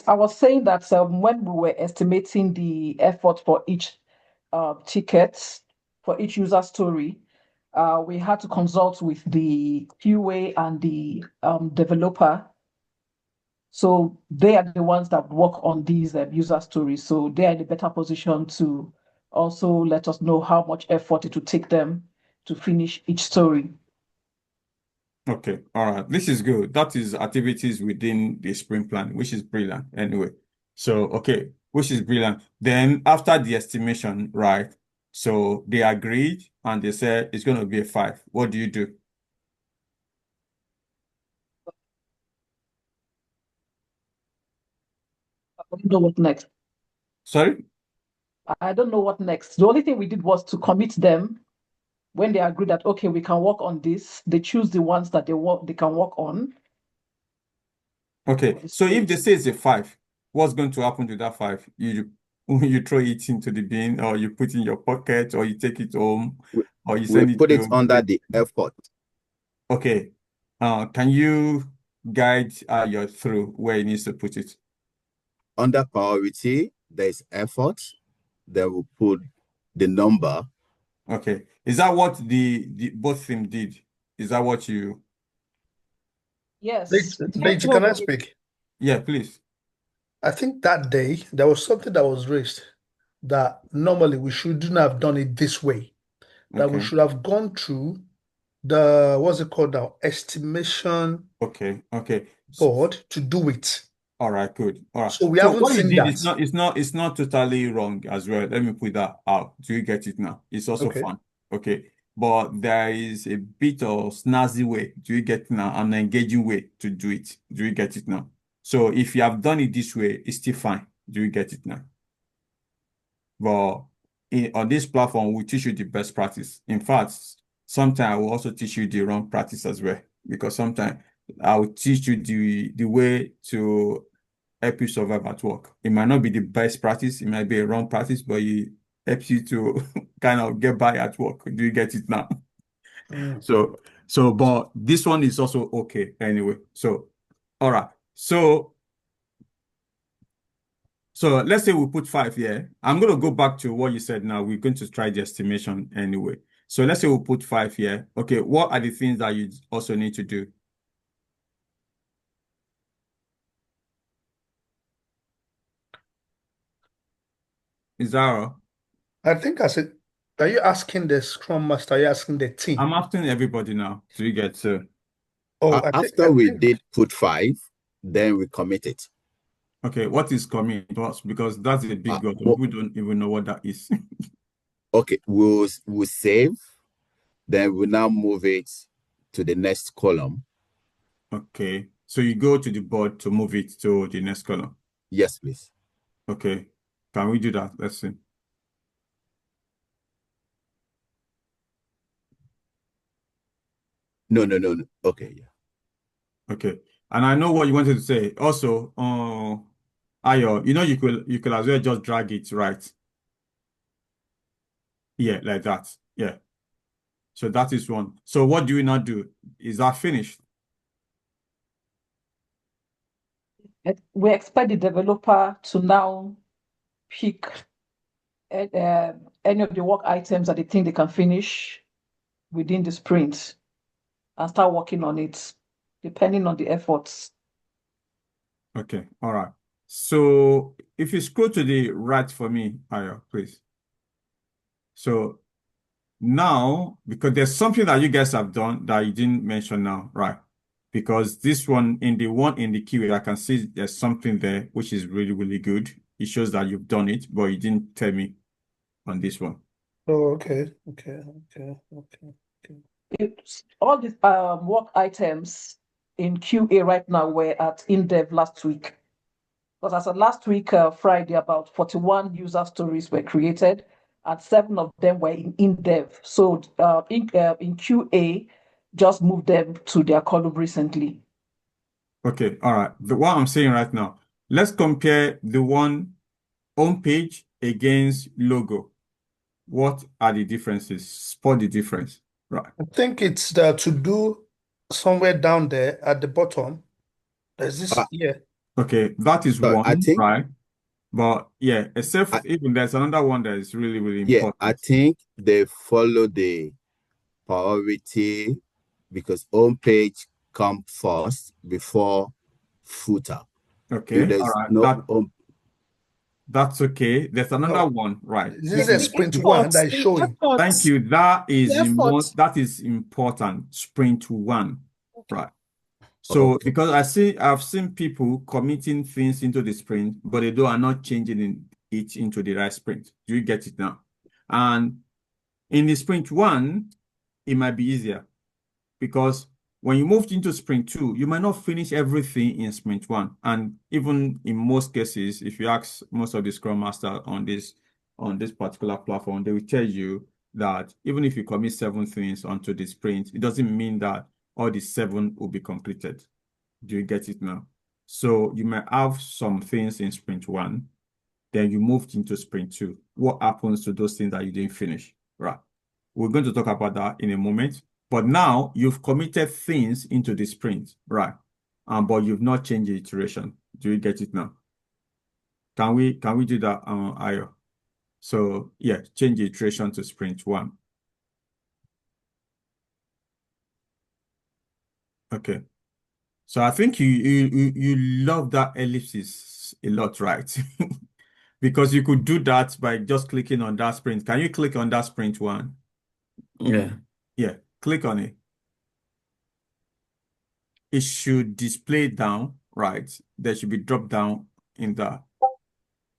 I was saying that when we were estimating the effort for each ticket, for each user story, we had to consult with the QA and the developer. So they are the ones that work on these user stories. So they are in a better position to also let us know how much effort it will take them to finish each story. Okay, all right. This is good. That is activities within the sprint plan, which is brilliant anyway. So, okay, which is brilliant. Then after the estimation, right? So they agreed and they said it's going to be a 5. What do you do? I don't know what next. Sorry? I don't know what next. The only thing we did was to commit them when they agree that okay, we can work on this. They choose the ones that they can work on for Okay. the So if they sprint. say it's a 5, what's going to happen to that 5? You throw it into the bin, or you put in your pocket, or you take it home, We, or you we send it put it to under the effort. Okay. Can you guide your through where it needs to put it? Under priority, there's effort. Then we put the number. Okay. Is that what the both team did? Is that what you? Yes. Deji, can I speak? Yeah, please. I think that day there was something that was raised that normally we shouldn't have done it this way. That we Okay. should have gone through the what's it called now? Estimation Okay. Okay. board to do it. All right. Good. All right. So we So haven't what you seen did that. is not totally wrong as well. Let me put that out. Do you get it now? It's also Okay. fun. Okay. But there is a bit of snazzy way. Do you get it now? An engaging way to do it. Do you get it now? So if you have done it this way, it's still fine. Do you get it now? But on this platform, we teach you the best practice. In fact, sometimes I will also teach you the wrong practice as well, because sometimes I will teach you the way to help you survive at work. It might not be the best practice, it might be a wrong practice, but it helps you to kind of get by at work. Do you get it now? Mm. But this one is also okay anyway. So, all right. So let's say we put 5 here. I'm going to go back to what you said now. We're going to try the estimation anyway. So let's say we put 5 here. Okay, what are the things that you also need to do? Is that all? I think I said, are you asking the Scrum Master? Are you asking the team? I'm asking everybody now. Do you get so? Oh, I think After I we think did put 5, then we commit it. Okay, what is commit to us? Because that's a big God. Well, We don't even know what that is. okay, we'll save, then we'll now move it to the next column. Okay, so you go to the board to move it to the next column. Yes, please. Okay, can we do that? Let's see. No, no, no, no. Okay, yeah. Okay, and I know what you wanted to say. Also, Ayo, you could as well just drag it, right? Yeah, like that. Yeah. So that is one. So what do we not do? Is that finished? We expect the developer to now pick any of the work items that they think they can finish within the sprint and start working on it, depending on the efforts. Okay, all right. So if you scroll to the right for me, Ayo, please. So now, because there's something that you guys have done that you didn't mention now, right? Because this one in the queue, I can see there's something there which is really, really good. It shows that you've done it, but you didn't tell me on this one. oh, okay. All these work items in QA right now were at in-dev last week. Because as of last week, Friday, about 41 user stories were created, and 7 of them were in dev. So in QA, just moved them to their column recently. Okay, all right. What I'm saying right now, let's compare the one home page against logo. What are the differences? Spot the difference. Right. I think it's the to do somewhere down there at the bottom. There's this Uh, here. Okay, that is So I one, think, right? But yeah, except I, even there's another one that is really, really yeah, I important. think they follow the priority because home page come first before footer. If Okay, all there's right. no home, That's okay. There's another No, one, right? this is This a is The sprint one that is showing. thank you. That the is effort. that is important. Sprint one, right? So okay. because I've seen people committing things into the sprint, but they are not changing it into the right sprint. Do you get it now? And in the sprint one, it might be easier because when you moved into sprint two, you might not finish everything in sprint one. And even in most cases, if you ask most of the scrum master on this particular platform, they will tell you that even if you commit 7 things onto the sprint, it doesn't mean that all the 7 will be completed. Do you get it now? So you might have some things in sprint one, then you moved into sprint two. What happens to those things that you didn't finish? Right. We're going to talk about that in a moment. But now you've committed things into the sprint, right? But you've not changed the iteration. Do you get it now? Can we do that, Ayo? So yeah, change the iteration to sprint one. Okay. So I think you love that ellipsis a lot, right? Because you could do that by just clicking on that sprint. Can you click on that sprint one? Yeah. Yeah, click on it. It should display down, right? There should be drop down in the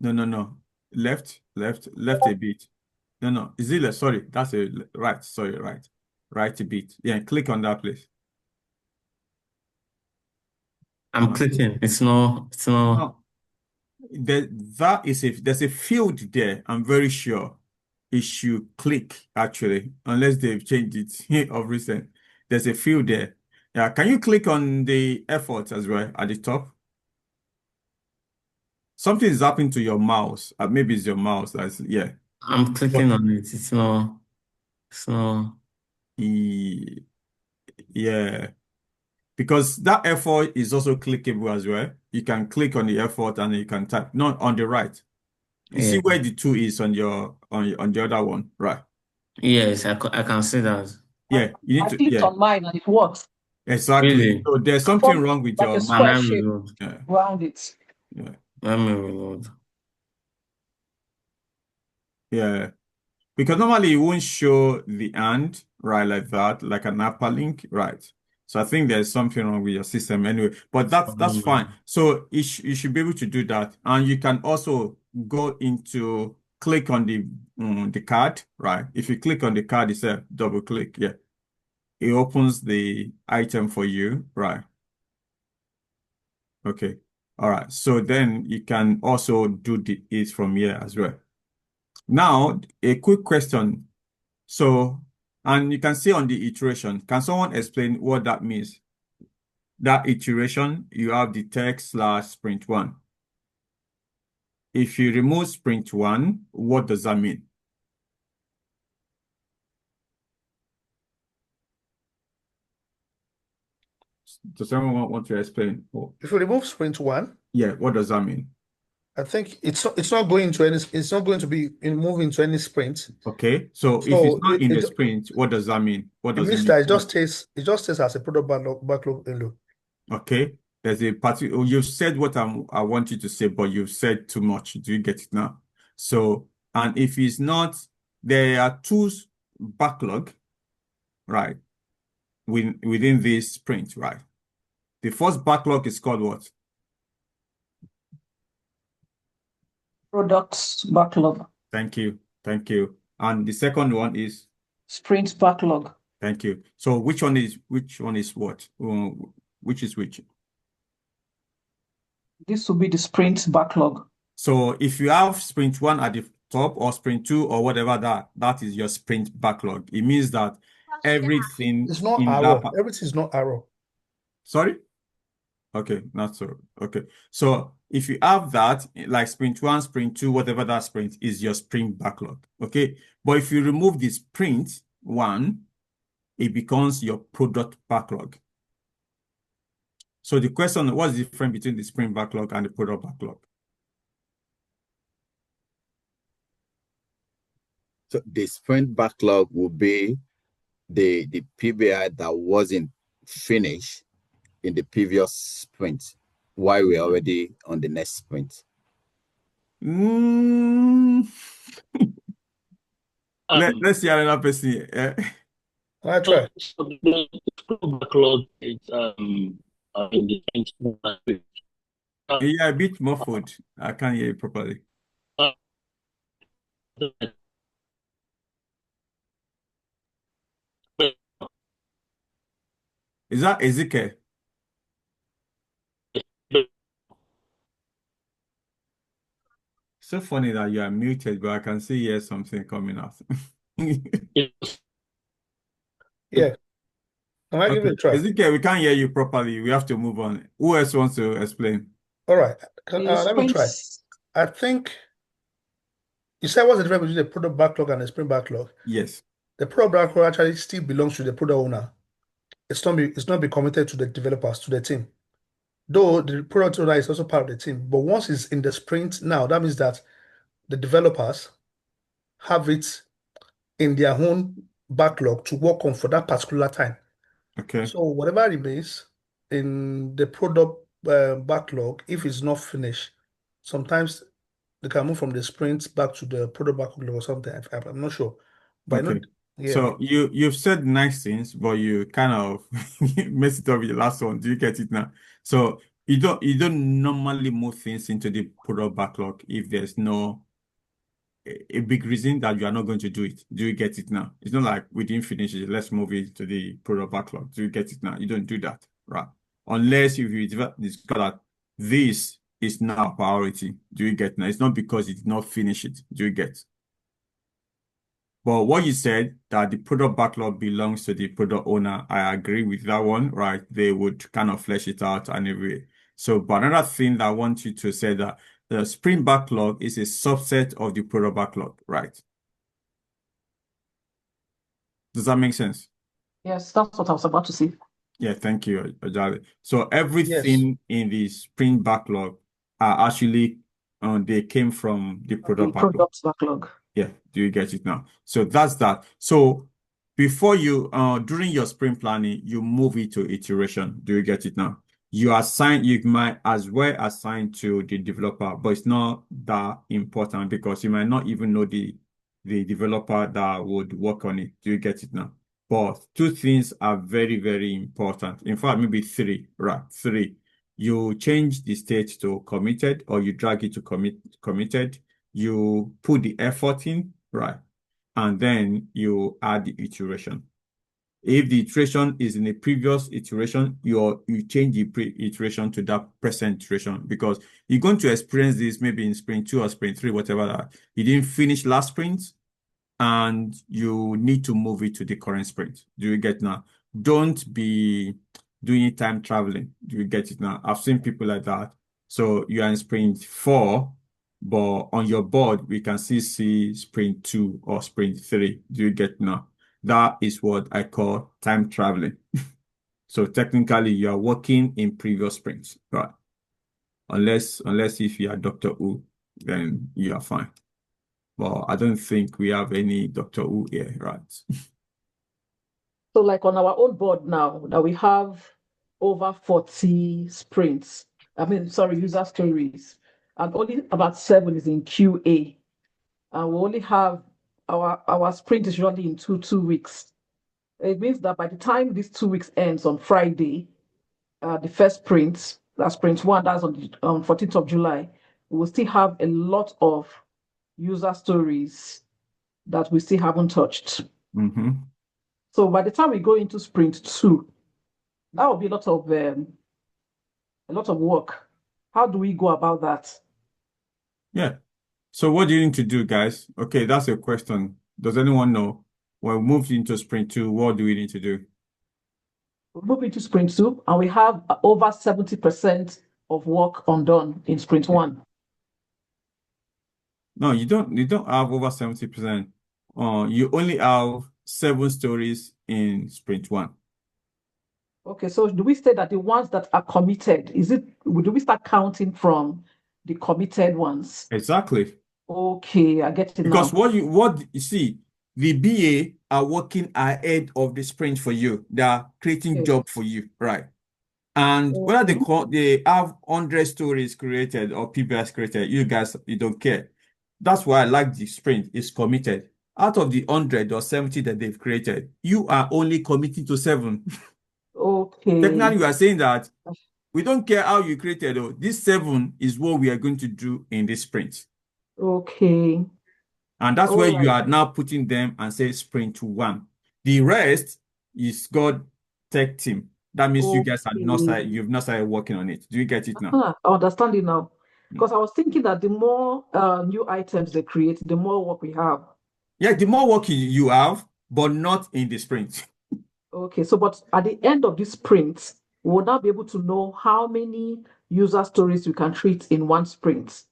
no. Left a bit. No. Is it left? Sorry, that's a right. Sorry, right. Right a bit. Yeah, click on that place. I'm clicking. It's not No, there's a field there. I'm very sure it should click actually, unless they've changed it of recent. There's a field there. Yeah, can you click on the effort as well at the top? Something is happening to your mouse. Maybe it's your mouse. Yeah. I'm clicking on it. It's not E- Yeah. Because that effort is also clickable as well. You can click on the effort and you can type, not on the right. You see yeah. where the 2 is on on the other one, right? Yes, I can see that. Yeah, you need I to, clicked yeah, on mine and it works. exactly. Really? So there's something Formed wrong with like a your Can square I mouse. shape reload? Yeah, around it. yeah, Let me reload. yeah. Because normally it won't show the and, right, like that, like an hyperlink, right? So I think there's something wrong with your system anyway, but that's fine. So you should be able to do that. And you can also go into click on the card, right? If you click on the card itself, double click, yeah. It opens the item for you, right? Okay. All right. So then you can also do it from here as well. Now, a quick question. So, and you can see on the iteration, can someone explain what that means? That iteration, you have the text / sprint one. If you remove sprint one, what does that mean? Does someone want to explain? Oh, If you remove sprint one, yeah, what does that mean? I think it's not going to any it's not going to be moving to any sprint. Okay, so if it's So not in the sprint, what does that mean? What it does it means mean? that it just stays as a product backlog window. Okay, there's a particular, you've said what I want you to say, but you've said too much. Do you get it now? So, and if it's not, there are 2 backlog, right, within this sprint, right? The first backlog is called what? Products backlog. Thank you. Thank you. And the second one is, Sprint backlog. thank you. So which one is what? Which is which? This will be the sprint backlog. So if you have sprint one at the top or sprint two or whatever that is your sprint backlog. It means that everything It's not in arrow. that Everything is not arrow. sorry? Okay, not so. Okay. So if you have that, like sprint one, sprint two, whatever that sprint is your sprint backlog. Okay. But if you remove the sprint one, it becomes your product backlog. So the question, what's the difference between the sprint backlog and the product backlog? So the sprint backlog will be the PBI that wasn't finished in the previous sprint while we're already on the next sprint. Let's see another person. I try. So the backlog is in the language. Yeah, a bit muffled. I can't hear you properly. Is that Ezekiel? So funny that you are muted, but I can see hear something coming out. Yeah. Can I give it a try? Ezekiel, we can't hear you properly. We have to move on. Who else wants to explain? All right. The Let me try. sprints, I think you said what's the difference between the product backlog and the sprint backlog? Yes. The product backlog actually still belongs to the product owner. It's not be committed to the developers, to the team. Though the product owner is also part of the team. But once it's in the sprint now, that means that the developers have it in their own backlog to work on for that particular time. Okay. So whatever remains in the product backlog, if it's not finished, sometimes they can move from the sprint back to the product backlog or something. I'm not sure, but I know, Okay. yeah, So you've said nice things, but you kind of messed it up with the last one. Do you get it now? So you don't normally move things into the product backlog if there's no a big reason that you are not going to do it. Do you get it now? It's not like we didn't finish it, let's move it to the product backlog. Do you get it now? You don't do that, right? Unless if you discover that this is now a priority. Do you get now? It's not because you did not finish it. Do you get? But what you said that the product backlog belongs to the product owner, I agree with that one, right? They would kind of flesh it out and every. So, but another thing that I want you to say that the sprint backlog is a subset of the product backlog, right? Does that make sense? yes, that's what I was about to say. Yeah, thank you, Ajali. So yes, everything in the sprint backlog are actually they came from the The product backlog. product backlog. Yeah, do you get it now? So that's that. So before you during your sprint planning, you move it to iteration. Do you get it now? You might as well assign to the developer, but it's not that important because you might not even know the developer that would work on it. Do you get it now? But two things are very, very important. In fact, maybe three, right? Three. You change the state to committed or you drag it to committed. You put the effort in, right? And then you add the iteration. If the iteration is in a previous iteration, you change the iteration to that present iteration because you're going to experience this maybe in sprint 2 or sprint 3, whatever that. You didn't finish last sprint and you need to move it to the current sprint. Do you get now? Don't be doing time traveling. Do you get it now? I've seen people like that. So you are in sprint 4, but on your board, we can still see sprint 2 or sprint 3. Do you get now? That is what I call time traveling. So technically, you are working in previous sprints, right? Unless if you are Doctor Who, then you are fine. Well, I don't think we have any Doctor Who here, right? So like on our own board now that we have over 40 sprints, user stories, and only about 7 is in QA. And we only have our sprint is usually in two weeks. It means that by the time this 2 weeks ends on Friday, the first sprint, that's sprint 1, that's on the 14th of July, we will still have a lot of user stories that we still haven't touched. Mm-hmm. So by the time we go into sprint 2, that will be a lot of work. How do we go about that? Yeah. So what do you need to do, guys? Okay, that's a question. Does anyone know? When we moved into sprint 2, what do we need to do? We move into sprint 2, and we have over 70% of work undone in sprint 1. No, you don't have over 70%. You only have 7 stories in sprint 1. Okay, so do we say that the ones that are committed, do we start counting from the committed ones? Exactly. Okay, I get it Because now. what you see, the BA are working ahead of the sprint for you. They are creating Okay, job for you, right? And whether okay, they have 100 stories created or PBS created, you guys, you don't care. That's why I like the sprint. It's committed. Out of the 100 or 70 that they've created, you are only committing to 7. okay, Technically, we are saying that we don't care how you created. Oh, this 7 is what we are going to do in this sprint. okay. And that's All where you right. are now putting them and say sprint 1. The rest is God tech team. That means you guys are not Okay. you've not started working on it. Do you get it now? I understand it now. Because I was thinking that the more new items they create, the more work we have. Yeah, the more work you have, but not in the sprint. Okay, so but at the end of this sprint, we'll now be able to know how many user stories we can treat in one sprint.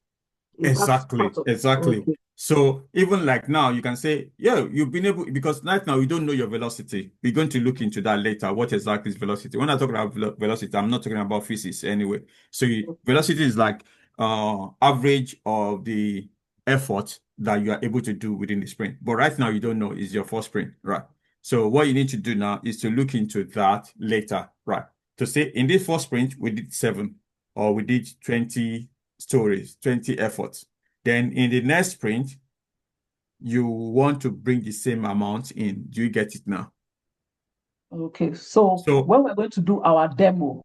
Is that part Exactly, of exactly. okay, So even like now, you can say, yeah, you've been able, because right now we don't know your velocity. We're going to look into that later. What exactly is velocity? When I talk about velocity, I'm not talking about physics anyway. So velocity is like average of the effort that you are able to do within the sprint. But right now you don't know is your first sprint, right? So what you need to do now is to look into that later, right? To say in this first sprint we did 7 or we did 20 stories, 20 efforts. Then in the next sprint, you want to bring the same amount in. Do you get it now? okay. So So when we're going to do our demo,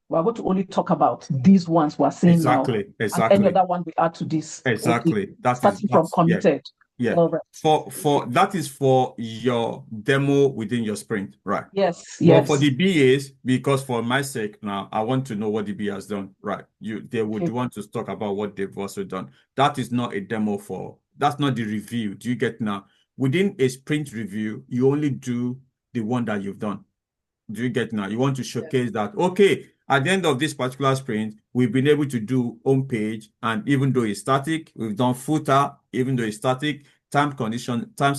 we're going to only talk about these ones we're seeing now, exactly, and any exactly, other one we add to this. Okay, exactly. starting from That's yeah, committed. yeah. All right. For that is for your demo within your sprint, right? Yes, But for yes. the BAs, because for my sake now, I want to know what the BA has done, right? They would Okay, want to talk about what they've also done. That is not a demo that's not the review. Do you get now? Within a sprint review, you only do the one that you've done. Do you get now? You want to yes. showcase that, okay, at the end of this particular sprint, we've been able to do home page, and even though it's static, we've done footer, even though it's static, terms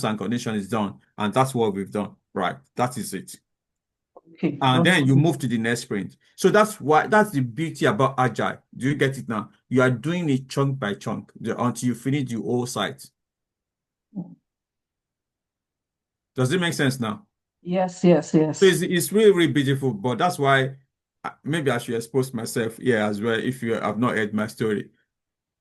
and condition is done, and that's what we've done. Right. That is it. Okay, And then you understood. move to the next sprint. So that's the beauty about agile. Do you get it now? You are doing it chunk by chunk until you finish the whole site. Does it make sense now? Yes, yes, So yes. it's really, really beautiful, but that's why maybe I should expose myself here as well if you have not heard my story.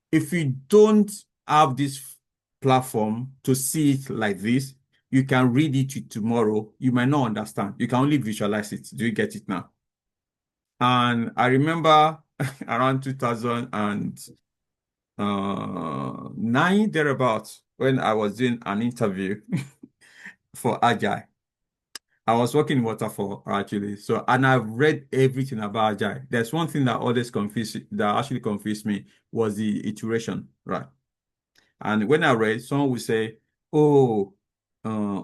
If you don't have this platform to see it like this, you can read it tomorrow. You might not understand. You can only visualize it. Do you get it now? And I remember around 2009, thereabouts, when I was doing an interview for Agile. I was working in Waterfall actually. So, and I've read everything about Agile. There's one thing that actually confused me was the iteration, right? And when I read, someone would say, oh,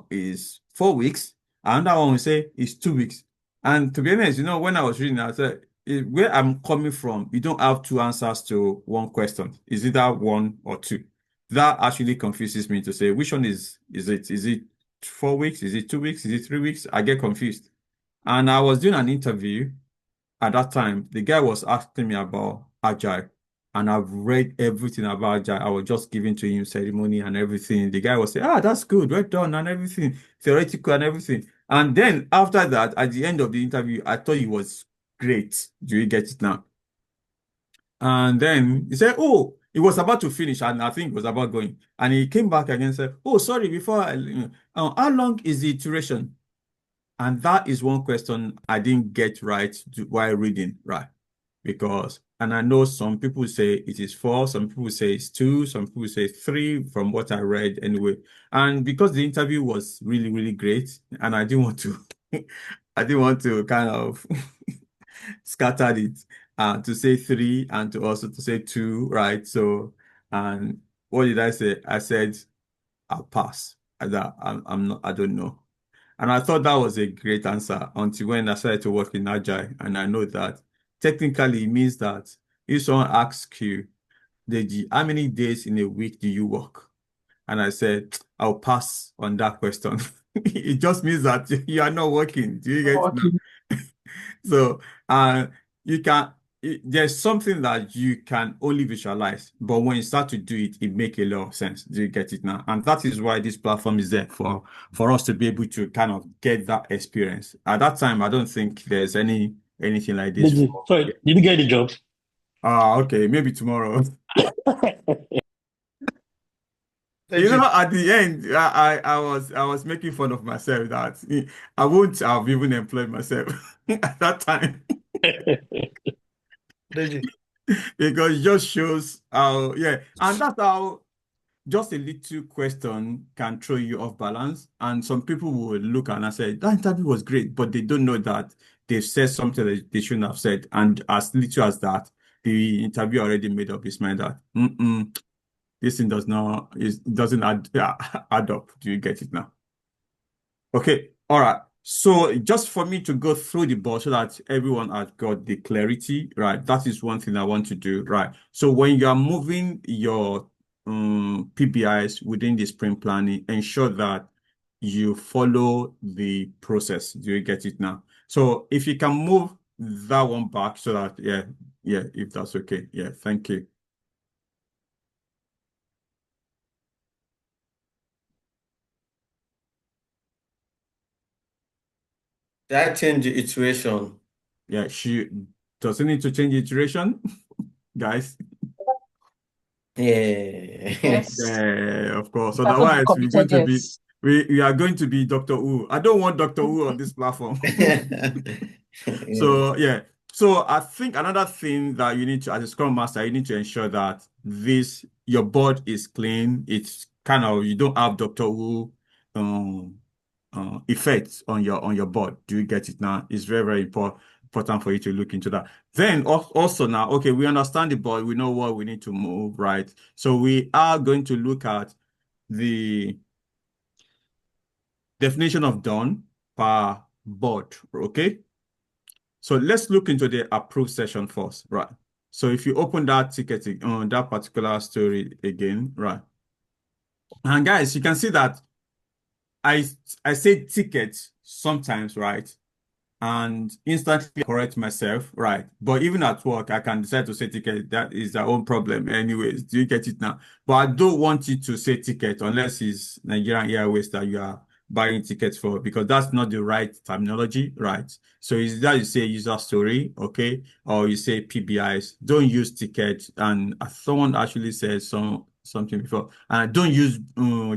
is 4 weeks. Another one would say it's 2 weeks. And to be honest, when I was reading, I said, where I'm coming from, you don't have two answers to one question. Is either one or two. That actually confuses me to say, which one is it? Is it 4 weeks? Is it 2 weeks? Is it 3 weeks? I get confused. And I was doing an interview at that time. The guy was asking me about Agile, and I've read everything about Agile. I was just giving to him ceremony and everything. The guy was saying, that's good, well done, and everything, theoretical and everything. And then after that, at the end of the interview, I thought he was great. Do you get it now? And then he said, oh, he was about to finish, and I think it was about going. And he came back again and said, oh, sorry, how long is the iteration? And that is one question I didn't get right while reading, right? Because, and I know some people say it is 4, some people say it's 2, some people say 3 from what I read anyway. And because the interview was really, really great, and I didn't want to, I didn't want to kind of scattered it to say 3 and to also to say 2, right? So, and what did I say? I said, I'll pass. I'm not, I don't know. And I thought that was a great answer until when I started to work in Agile. And I know that technically it means that if someone asks you, Deji, how many days in a week do you work? And I said, I'll pass on that question. It just means that you are not working. Do you get it now? Okay. So you can there's something that you can only visualize, but when you start to do it, it makes a lot of sense. Do you get it now? And that is why this platform is there for us to be able to kind of get that experience. At that time, I don't think there's anything like this for. Sorry, did you get the job? Okay, maybe tomorrow. You Deji, know, at the end, I was making fun of myself that I wouldn't have even employed myself at that time. Deji, Because it just shows how, yeah, and that's how just a little question can throw you off balance. And some people will look and say, that interview was great, but they don't know that they've said something that they shouldn't have said. And as little as that, the interview already made up his mind that this thing doesn't add up. Do you get it now? Okay, all right. So just for me to go through the board so that everyone has got the clarity, right? That is one thing I want to do, right? So when you are moving your PBIs within the sprint planning, ensure that you follow the process. Do you get it now? So if you can move that one back so that, yeah, if that's okay. Yeah, thank you. That change the iteration. Yeah, doesn't need to change the iteration, guys. Yeah. Yes. Yeah, of course. That's what Otherwise, we're going committed, to be yes. we are going to be Doctor Who. I don't want Doctor Who on this platform. Yeah. So yeah. So I think another thing that you need to, as a Scrum Master, you need to ensure that your board is clean. It's kind of you don't have Doctor Who effects on your board. Do you get it now? It's very, very important for you to look into that. Then also now, okay, we understand the board. We know what we need to move, right? So we are going to look at the definition of done per board, okay? So let's look into the approved session first, right? So if you open that ticket on that particular story again, right? And guys, you can see that I say ticket sometimes, right? And instantly correct myself, right? But even at work, I can decide to say ticket. That is their own problem anyways. Do you get it now? But I don't want you to say ticket unless it's Nigerian Airways that you are buying tickets for, because that's not the right terminology, right? So is that you say user story, okay? Or you say PBIs. Don't use ticket. And someone actually said something before. Don't use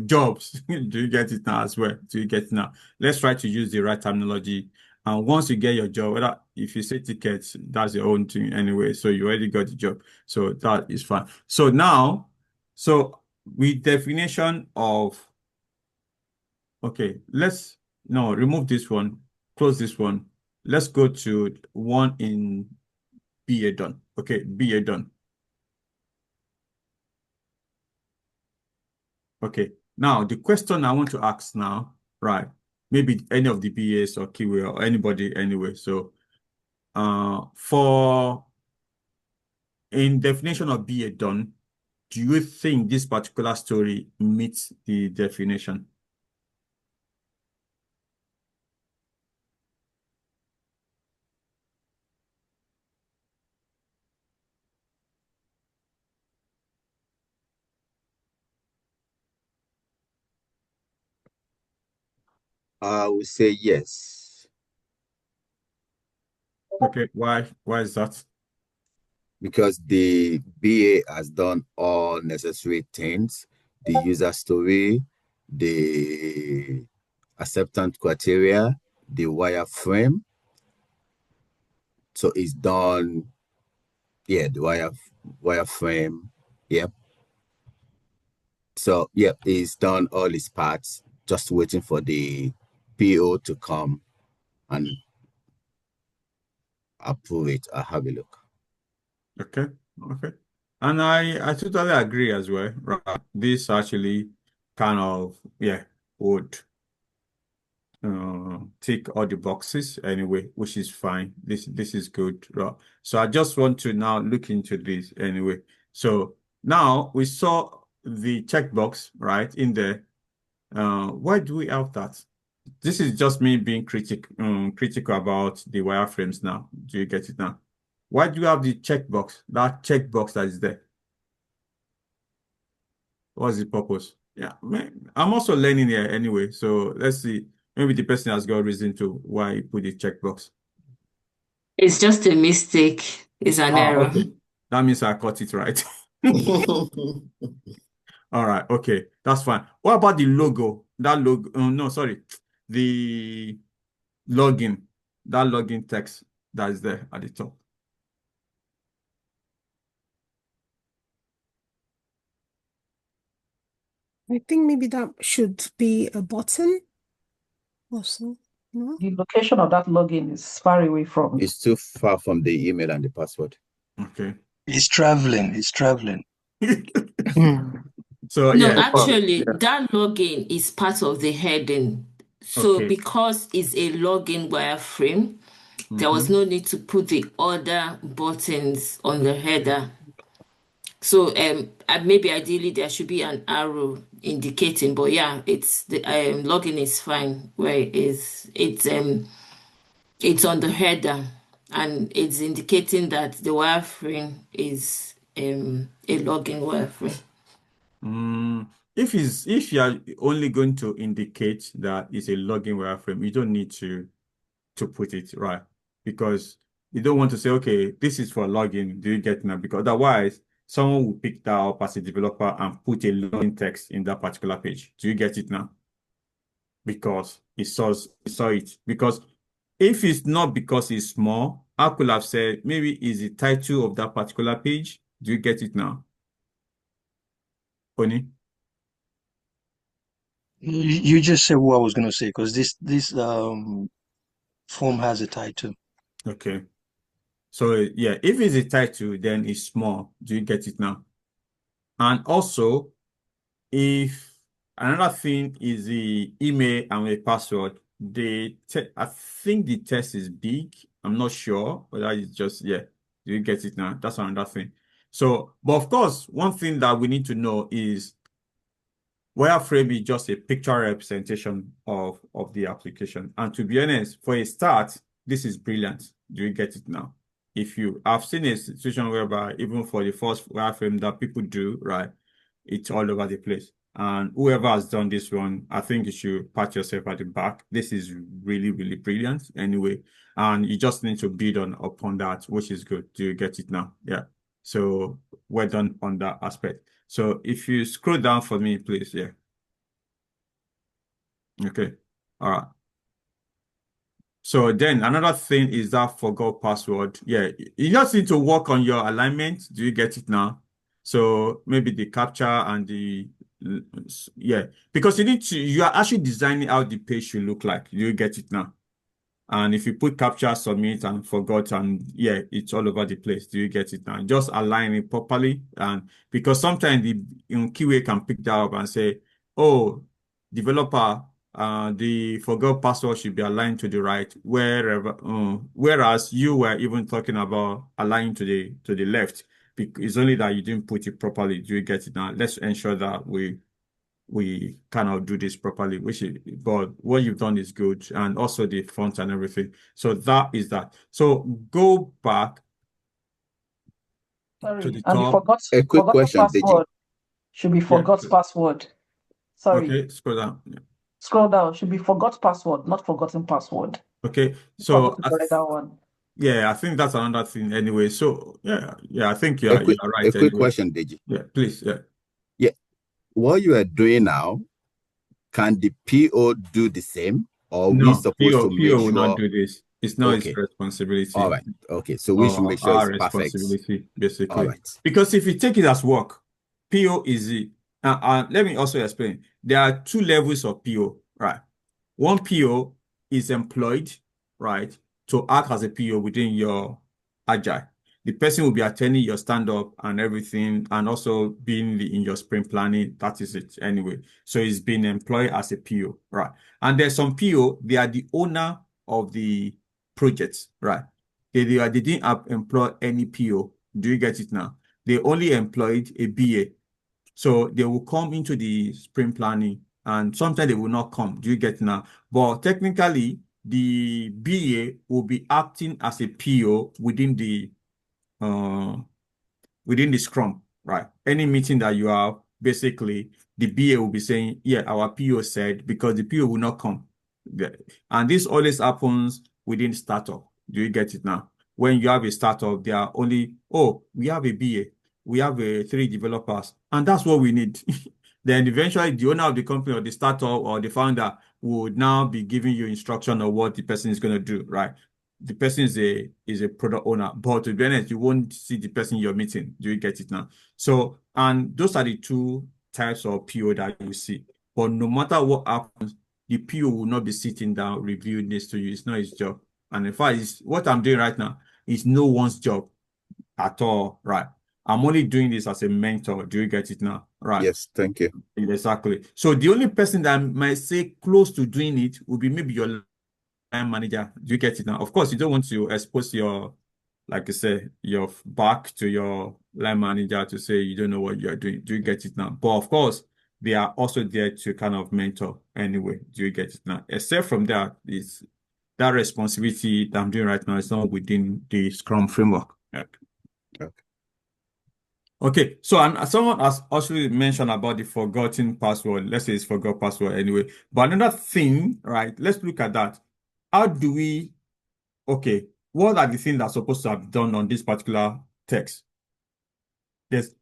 jobs. Do you get it now as well? Do you get it now? Let's try to use the right terminology. And once you get your job, if you say tickets, that's your own thing anyway. So you already got the job. So that is fine. So now, with definition of, okay, remove this one, close this one. Let's go to one in BA done. Okay, BA done. Okay, now the question I want to ask now, right? Maybe any of the BAs or Kiwi or anybody anyway. So for in definition of BA done, do you think this particular story meets the definition? I would say yes, Okay, why is that? because the BA has done all necessary things, the user story, the acceptance criteria, the wireframe. So it's done, yeah, the wireframe. Yep. So yep, it's done all its parts, just waiting for the PO to come and approve it or have a look. Okay, okay. And I totally agree as well. Right. This actually kind of, would tick all the boxes anyway, which is fine. This is good. Right. So I just want to now look into this anyway. So now we saw the checkbox right in there. Why do we have that? this is just me being critical about the wireframes now. Do you get it now? Why do you have the checkbox? That checkbox that is there. What's the purpose? Yeah, man, I'm also learning here anyway. So let's see. Maybe the person has got a reason to why he put the checkbox. It's just a mistake. It's an error. Okay. That means I got it right. All right. Okay. That's fine. What about the logo? That logo, no, sorry. The login, that login text that is there at the top. I think maybe that should be a button also. No? The location of that login is far away from. It's too far from the email and the password. Okay. He's traveling. He's traveling. So No, yeah. actually, Yeah. that login is part of the heading. So Okay. because it's a login wireframe, there was no need to put the other buttons on the header. So maybe ideally there should be an arrow indicating, but yeah, it's the login is fine where it is. It's on the header and it's indicating that the wireframe is a login wireframe. If you are only going to indicate that it's a login wireframe, you don't need to put it, right? Because you don't want to say, okay, this is for login. Do you get now? Because otherwise, someone will pick that up as a developer and put a login text in that particular page. Do you get it now? Because it saw it. Because if it's not because it's small, I could have said maybe it's the title of that particular page. Do you get it now? Oni? You just said what I was going to say because this form has a title. Okay. So yeah, if it's a title, then it's small. Do you get it now? And also, if another thing is the email and the password, I think the text is big. I'm not sure, but that is just, yeah, do you get it now? That's another thing. So, but of course, one thing that we need to know is wireframe is just a picture representation of the application. And to be honest, for a start, this is brilliant. Do you get it now? I've seen a situation whereby even for the first wireframe that people do, right, it's all over the place. And whoever has done this one, I think you should pat yourself at the back. This is really, really brilliant anyway. And you just need to build upon that, which is good. Do you get it now? Yeah. So well done on that aspect. So if you scroll down for me, please. Yeah. Okay. All right. So then another thing is that forgot password. Yeah. You just need to work on your alignment. Do you get it now? So maybe the capture and yeah, because you are actually designing how the page should look like. You get it now. And if you put capture, submit, and forgot, and yeah, it's all over the place. Do you get it now? Just align it properly. And because sometimes the QA can pick that up and say, oh, developer, the forgot password should be aligned to the right, whereas you were even talking about aligning to the left. It's only that you didn't put it properly. Do you get it now? Let's ensure that we cannot do this properly, but what you've done is good, and also the font and everything. So that is that. So go back to Sorry, the and the top. A quick forgotten question, Deji. password should be forgot password. Sorry, Okay, scroll down. Yeah. scroll down. Should be forgot password, not forgotten password. Okay, Forgot so to correct that one. yeah, I think that's another thing anyway. So yeah, I think A quick you're right a quick anyway. question, Deji. Yeah, please. Yeah. What you are doing now, can the PO do the same, or we No, supposed to make PO will not sure? do this. It's not his Okay, responsibility. all right, okay. So we should Or make sure our it's perfect. responsibility, All basically. right. Because if you take it as work, PO is the, let me also explain. There are two levels of PO, right? One PO is employed, right, to act as a PO within your Agile. The person will be attending your stand-up and everything, and also being in your sprint planning. That is it anyway. So he's being employed as a PO, right? And there's some PO, they are the owner of the projects, right? They didn't employ any PO. Do you get it now? They only employed a BA. So they will come into the sprint planning and sometimes they will not come. Do you get now? But technically, the BA will be acting as a PO uh within the scrum, right? Any meeting that you have, basically, the BA will be saying, yeah, our PO said, because the PO will not come. And this always happens within startup. Do you get it now? When you have a startup, there are only, oh, we have a BA, we have 3 developers, and that's what we need. Then eventually the owner of the company or the startup or the founder would now be giving you instruction of what the person is going to do, right? The person is a product owner, but to be honest, you won't see the person you're meeting. Do you get it now? So, and those are the 2 types of PO that you see. But no matter what happens, the PO will not be sitting down reviewing this to you. It's not his job. And in fact, what I'm doing right now is no one's job at all, right? I'm only doing this as a mentor. Do you get it now? Right. Yes, thank you. Exactly. So the only person that might say close to doing it will be maybe your line manager. Do you get it now? Of course, you don't want to expose your, like I say, your back to your line manager to say you don't know what you're doing. Do you get it now? But of course, they are also there to kind of mentor anyway. Do you get it now? Except from that, is that responsibility that I'm doing right now is not within the Scrum framework. Yeah. Okay. Okay, so and someone has also mentioned about the forgotten password. Let's say it's forgot password anyway. But another thing, right? Let's look at that. How do we, okay, what are the things that's supposed to have done on this particular text? There's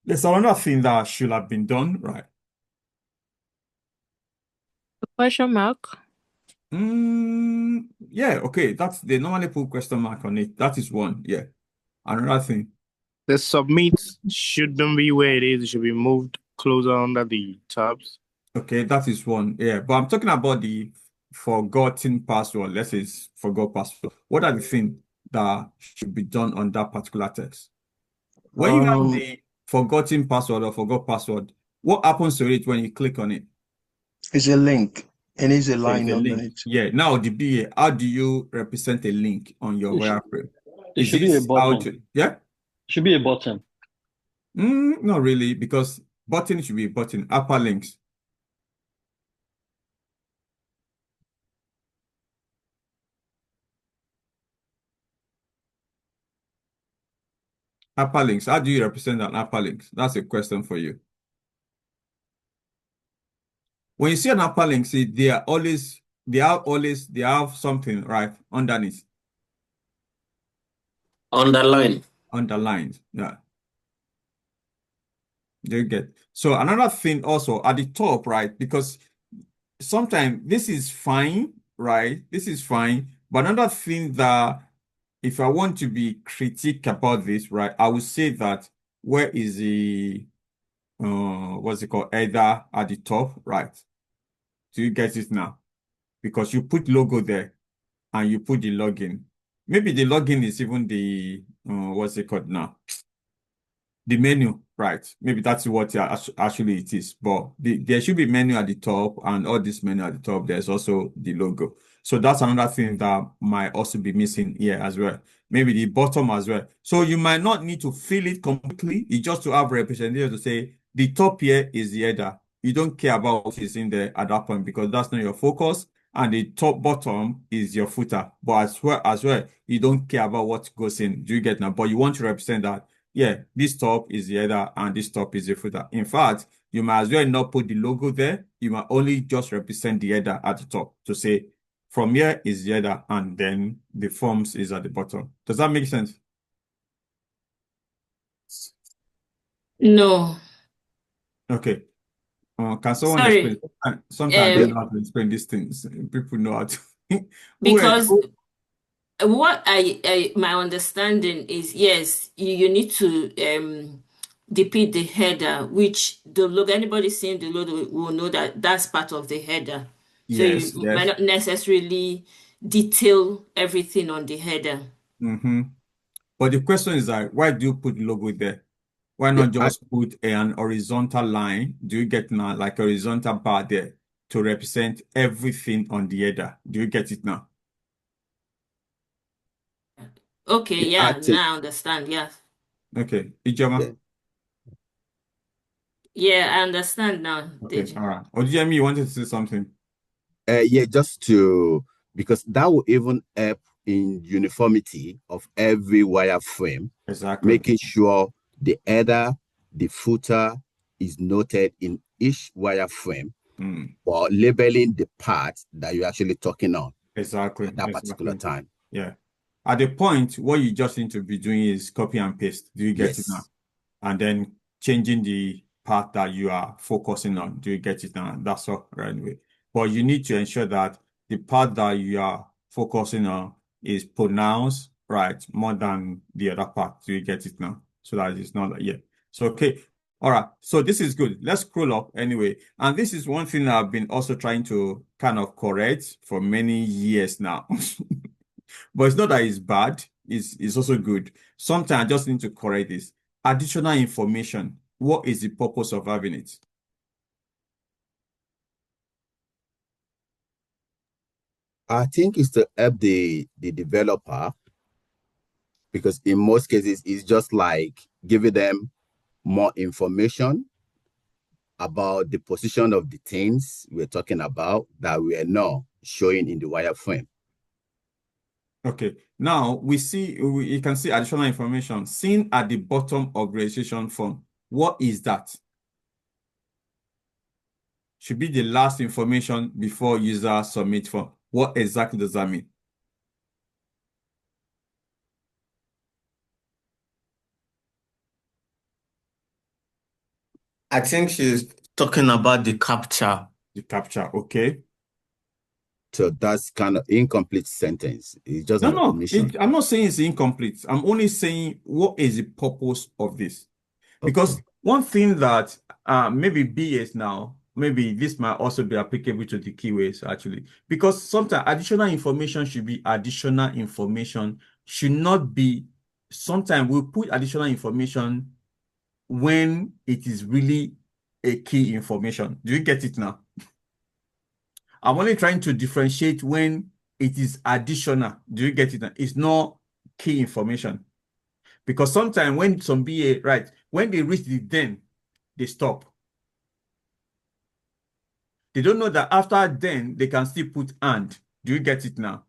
another thing that should have been done, right? Question mark. Yeah, okay. They normally put question mark on it. That is one. Yeah. Another thing. The submit shouldn't be where it is. It should be moved closer under the tabs. Okay, that is one. Yeah, but I'm talking about the forgotten password. Let's say it's forgot password. What are the things that should be done on that particular text? When you have the forgotten password or forgot password, what happens to it when you click on it? It's a link and it's a There is line a link. underneath. Yeah. Now the BA, how do you represent a link on your wireframe? It Is should be a this how button. to, yeah? It should be a button. Not really, because button should be a button. Upper links. Upper links. How do you represent an upper link? That's a question for you. When you see an upper link, see they have something right underneath. Underline. Underlined. Yeah. Do you get? So another thing also at the top, right? Because sometimes this is fine, right? This is fine. But another thing that if I want to be critique about this, right, I would say that where is the what's it called? Either at the top, right? Do you get it now? Because you put logo there and you put the login. Maybe the login is even the what's it called now? The menu, right? Maybe that's what actually it is. But there should be menu at the top, and all this menu at the top, there's also the logo. So that's another thing that might also be missing here as well. Maybe the bottom as well. So you might not need to fill it completely. You just to have representation to say the top here is the header. You don't care about what is in there at that point because that's not your focus. And the top bottom is your footer. But as well, you don't care about what goes in. Do you get now? But you want to represent that. Yeah, this top is the header and this top is the footer. In fact, you might as well not put the logo there. You might only just represent the header at the top to say from here is the header and then the forms is at the bottom. Does that make sense? No. Okay. Can someone Sorry. explain? Sometimes I don't know how to explain these things. People know how to. Because what my understanding is, yes, you need to depict the header, which the logo, anybody seeing the logo will know that that's part of the header. So Yes, you might not necessarily detail everything on the header. But the question is like, why do you put the logo there? Why not just put an horizontal line? Do you get now like a horizontal bar there to represent everything on the header? Do you get it now? Okay, yeah, now I understand. Yeah. Okay, Ijoma. Yeah, I understand now, Okay, Deji. all right. Odiyemi, you wanted to say something? Yeah, just to, because that will even help in uniformity of every wireframe, Exactly. making sure the header, the footer is noted in each wireframe, or labeling the part that you're actually talking on Exactly. at that particular Exactly. time. Yeah. At the point, what you just need to be doing is copy and paste. Do you get it now? Yes. And then changing the part that you are focusing on. Do you get it now? That's all right away. But you need to ensure that the part that you are focusing on is pronounced right more than the other part. Do you get it now? So that it's not like, yeah. So, okay. All right. So this is good. Let's scroll up anyway. And this is one thing that I've been also trying to kind of correct for many years now. But it's not that it's bad, it's also good. Sometimes I just need to correct this. Additional information. What is the purpose of having it? I think it's to help the developer, because in most cases it's just like giving them more information about the position of the things we're talking about that we are not showing in the wireframe. Okay. Now you can see additional information seen at the bottom of registration form. What is that? Should be the last information before user submit form. What exactly does that mean? I think she's talking about the captcha. The captcha, okay. So that's kind of incomplete sentence. It's just No, an no, omission. I'm not saying it's incomplete. I'm only saying what is the purpose of this? Because one thing that maybe BS now, maybe this might also be applicable to the keywords actually. Because sometimes additional information should be additional information, should not be, sometimes we put additional information when it is really a key information. Do you get it now? I'm only trying to differentiate when it is additional. Do you get it now? It's not key information. Because sometimes when some BA, right, when they reach the then, they stop. They don't know that after then, they can still put and. Do you get it now?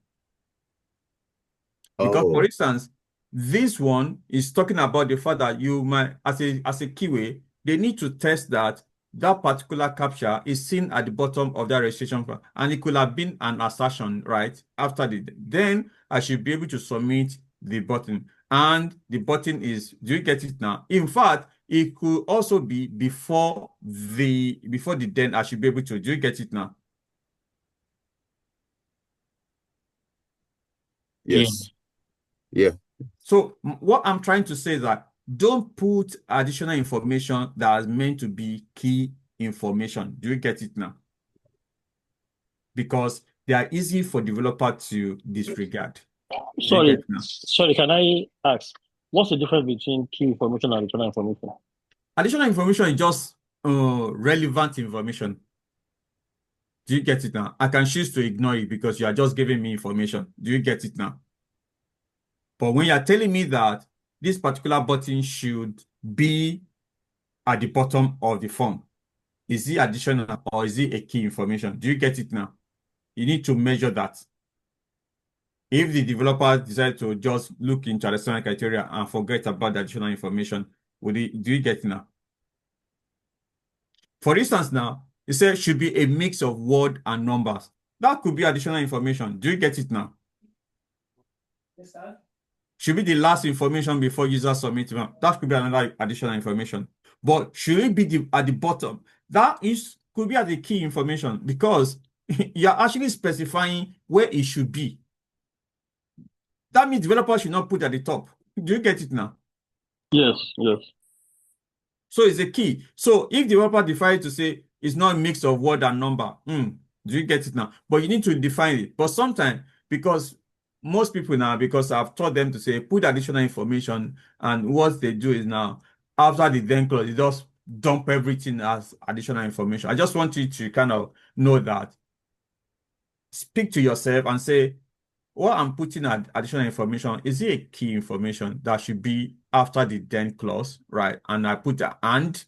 Because, for instance, this one is talking about the fact that you might, as a keyway, they need to test that that particular captcha is seen at the bottom of that registration form, and it could have been an assertion, right? After then I should be able to submit the button, and the button is, do you get it now? In fact, it could also be before the then I should be able to. Do you get it now? Yes. Yeah. So what I'm trying to say is that don't put additional information that is meant to be key information. Do you get it now? Because they are easy for developer to disregard. Sorry, can I ask, what's the difference between key information and additional information? Additional information is just relevant information. Do you get it now? I can choose to ignore it because you are just giving me information. Do you get it now? But when you're telling me that this particular button should be at the bottom of the form, is it additional or is it a key information? Do you get it now? You need to measure that. If the developer decides to just look into additional criteria and forget about the additional information, do you get it now? For instance, now, it says should be a mix of word and numbers. That could be additional information. Do you get it now? Yes, sir. Should be the last information before user submit. That could be another additional information. But should it be at the bottom? That could be at the key information because you're actually specifying where it should be. That means developers should not put at the top. Do you get it now? Yes, yes. So it's a key. So if developer decides to say it's not a mix of word and number, do you get it now? But you need to define it. But sometimes, because most people now, because I've taught them to say put additional information, and what they do is now, after the then clause, they just dump everything as additional information. I just want you to kind of know that. Speak to yourself and say, what I'm putting additional information, is it a key information that should be after the then clause, right? And I put the and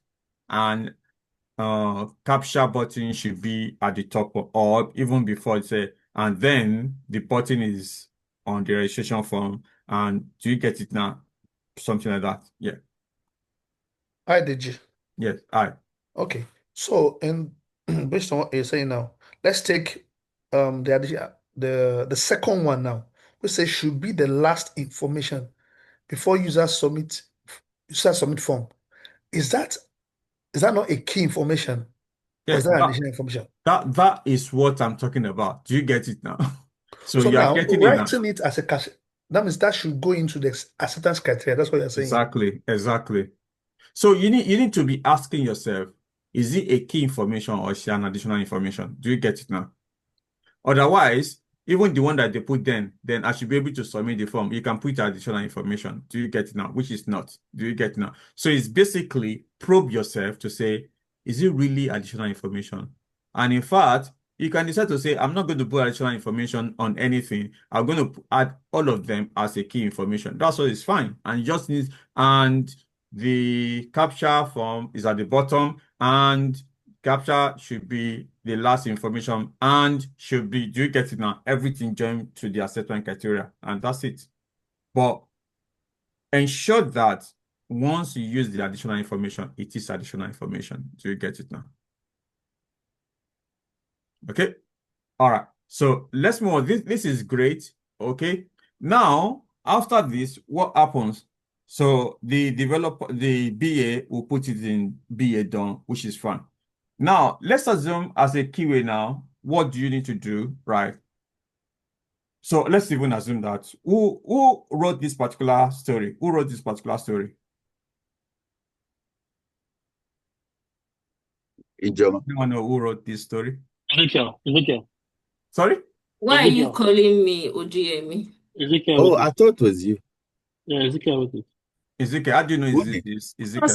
capture button should be at the top or even before it say, and then the button is on the registration form. And do you get it now? Something like that. Yeah. Hi, Deji. Yes. I. Okay. So, and based on what you're saying now, let's take the second one now. We say should be the last information before user submit form. Is that not a key information, or Yes. is that additional information? That is what I'm talking about. Do you get it now? So So you are now getting it now. writing it as a cache, that means that should go into the acceptance criteria. That's what you're saying. Exactly. So you need to be asking yourself, is it a key information or is it an additional information? Do you get it now? Otherwise, even the one that they put then I should be able to submit the form. You can put additional information. Do you get it now? Which is not. Do you get it now? So it's basically probe yourself to say, is it really additional information? And in fact, you can decide to say, I'm not going to put additional information on anything. I'm going to add all of them as a key information. That's what is fine. And and the capture form is at the bottom, and capture should be the last information and should be, do you get it now? Everything joined to the acceptance criteria, and that's it. But ensure that once you use the additional information, it is additional information. Do you get it now? Okay. All right. So let's move on. This is great. Okay. Now, after this, what happens? So the BA will put it in BA done, which is fine. Now, let's assume as a keyway now, what do you need to do, right? So let's even assume that who wrote this particular story? Who wrote this particular story? Ijoma. Anyone know who wrote this story? Ezekiel. Sorry? Why are you Ezekiel. calling me OGME? Ezekiel. Oh, I thought it was you. Yeah, Ezekiel with it. Ezekiel, how do you know Who is did? Ezekiel?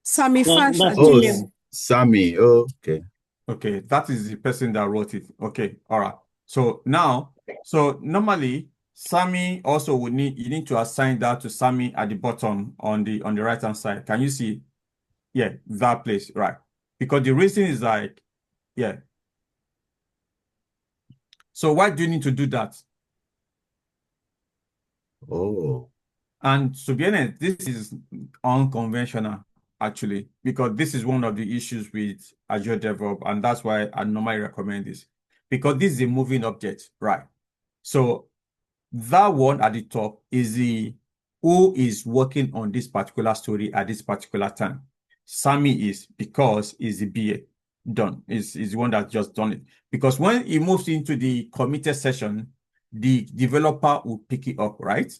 Sammy Fash at That's Oh, Gmail. Sammy. Oh, okay. Okay, that is the person that wrote it. Okay, all right. So now, so normally Sammy also would you need to assign that to Sammy at the bottom on the right hand side. Can you see? Yeah, that place, right? Because the reason is like, yeah. So why do you need to do that? Oh. And to be honest, this is unconventional, actually, because this is one of the issues with Azure DevOps, and that's why I normally recommend this. Because this is a moving object, right? So that one at the top is who is working on this particular story at this particular time. Sammy is, because he's the BA done, is the one that just done it. Because when he moves into the committed session, the developer will pick it up, right?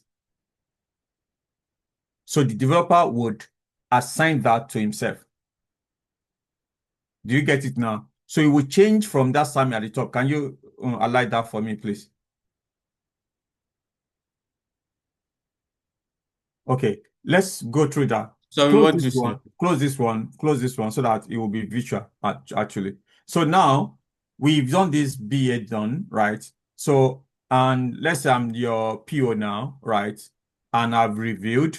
So the developer would assign that to himself. Do you get it now? So it will change from that Sammy at the top. Can you highlight that for me, please? Okay, let's go through that. Sorry, what did you say? Close this one so that it will be visual, actually. So now we've done this BA done, right? So, and let's say I'm your PO now, right? And I've reviewed.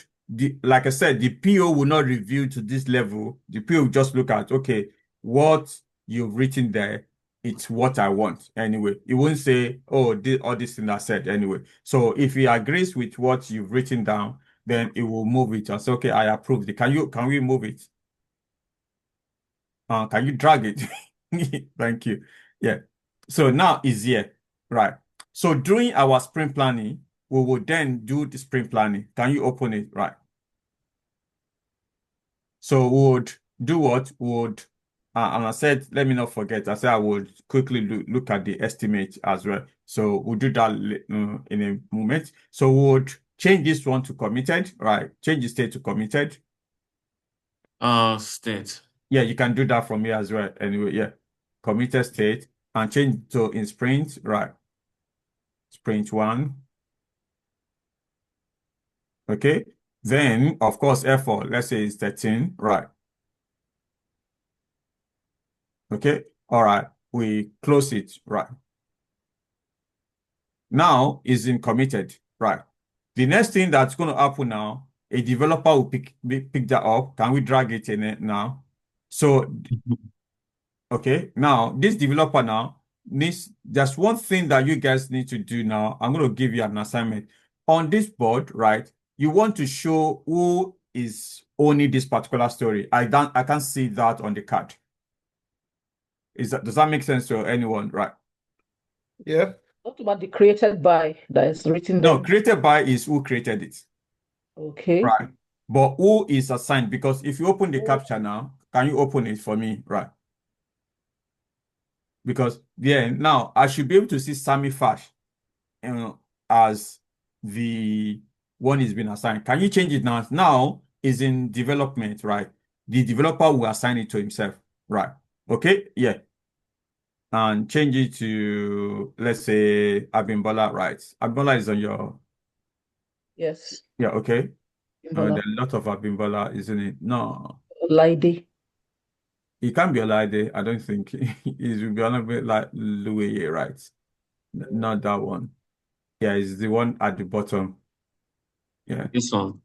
Like I said, the PO will not review to this level. The PO will just look at, okay, what you've written there, it's what I want anyway. It won't say, oh, all this thing I said anyway. So if he agrees with what you've written down, then it will move it and say, okay, I approve it. Can we move it? Can you drag it? Thank you. Yeah. So now it's here, right? So during our sprint planning, we will then do the sprint planning. Can you open it? Right. So we would do what? And I said, let me not forget, I said I would quickly look at the estimate as well. So we'll do that in a moment. So we would change this one to committed, right? Change the state to committed. State. Yeah, you can do that from here as well. Anyway, yeah. Committed state and change to in sprint, right? Sprint 1. Okay. Then, of course, effort, let's say it's 13, right? Okay. All right. We close it, right? Now is in committed, right? The next thing that's going to happen now, a developer will pick that up. Can we drag it in it now? So, okay, now this developer now needs, there's one thing that you guys need to do now. I'm going to give you an assignment. On this board, right? You want to show who is owning this particular story. I can't see that on the card. Does that make sense to anyone, right? Yeah. What about the created by that is written No, there? created by is who created it, Okay. right? But who is assigned? Because if you open the capture now, can you open it for me, right? Because yeah, now I should be able to see Sammy Fash as the one is being assigned. Can you change it now? Now is in development, right? The developer will assign it to himself, right? Okay, yeah. And change it to, let's say, Abimbola, right? Abimbola is on your, Yes. yeah, okay. There are Bola. a lot of Abimbola, isn't it? No, Laide. it can't be Olaide. I don't think it will be a little bit like Louis, right? Not that one. Yeah, it's the one at the bottom. Yeah. This one.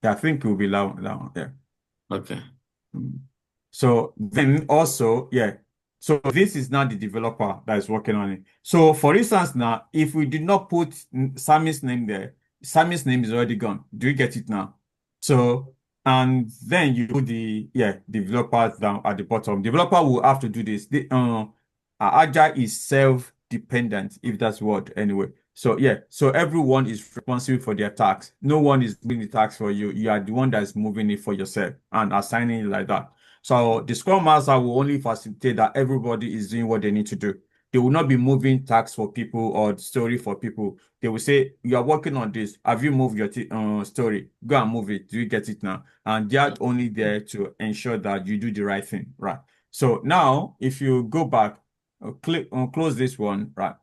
Yeah, I think it will be that one. Yeah. Okay. So then also, yeah. So this is now the developer that is working on it. So for instance, now, if we did not put Sammy's name there, Sammy's name is already gone. Do you get it now? So, and then you put the, developer down at the bottom. Developer will have to do this. Agile is self-dependent, if that's word anyway. So yeah, so everyone is responsible for their tax. No one is doing the tax for you. You are the one that is moving it for yourself and assigning it like that. So the Scrum Master will only facilitate that everybody is doing what they need to do. They will not be moving tax for people or story for people. They will say, you are working on this. Have you moved your story? Go and move it. Do you get it now? And they are only there to ensure that you do the right thing, right? So now, if you go back, click on close this one, right?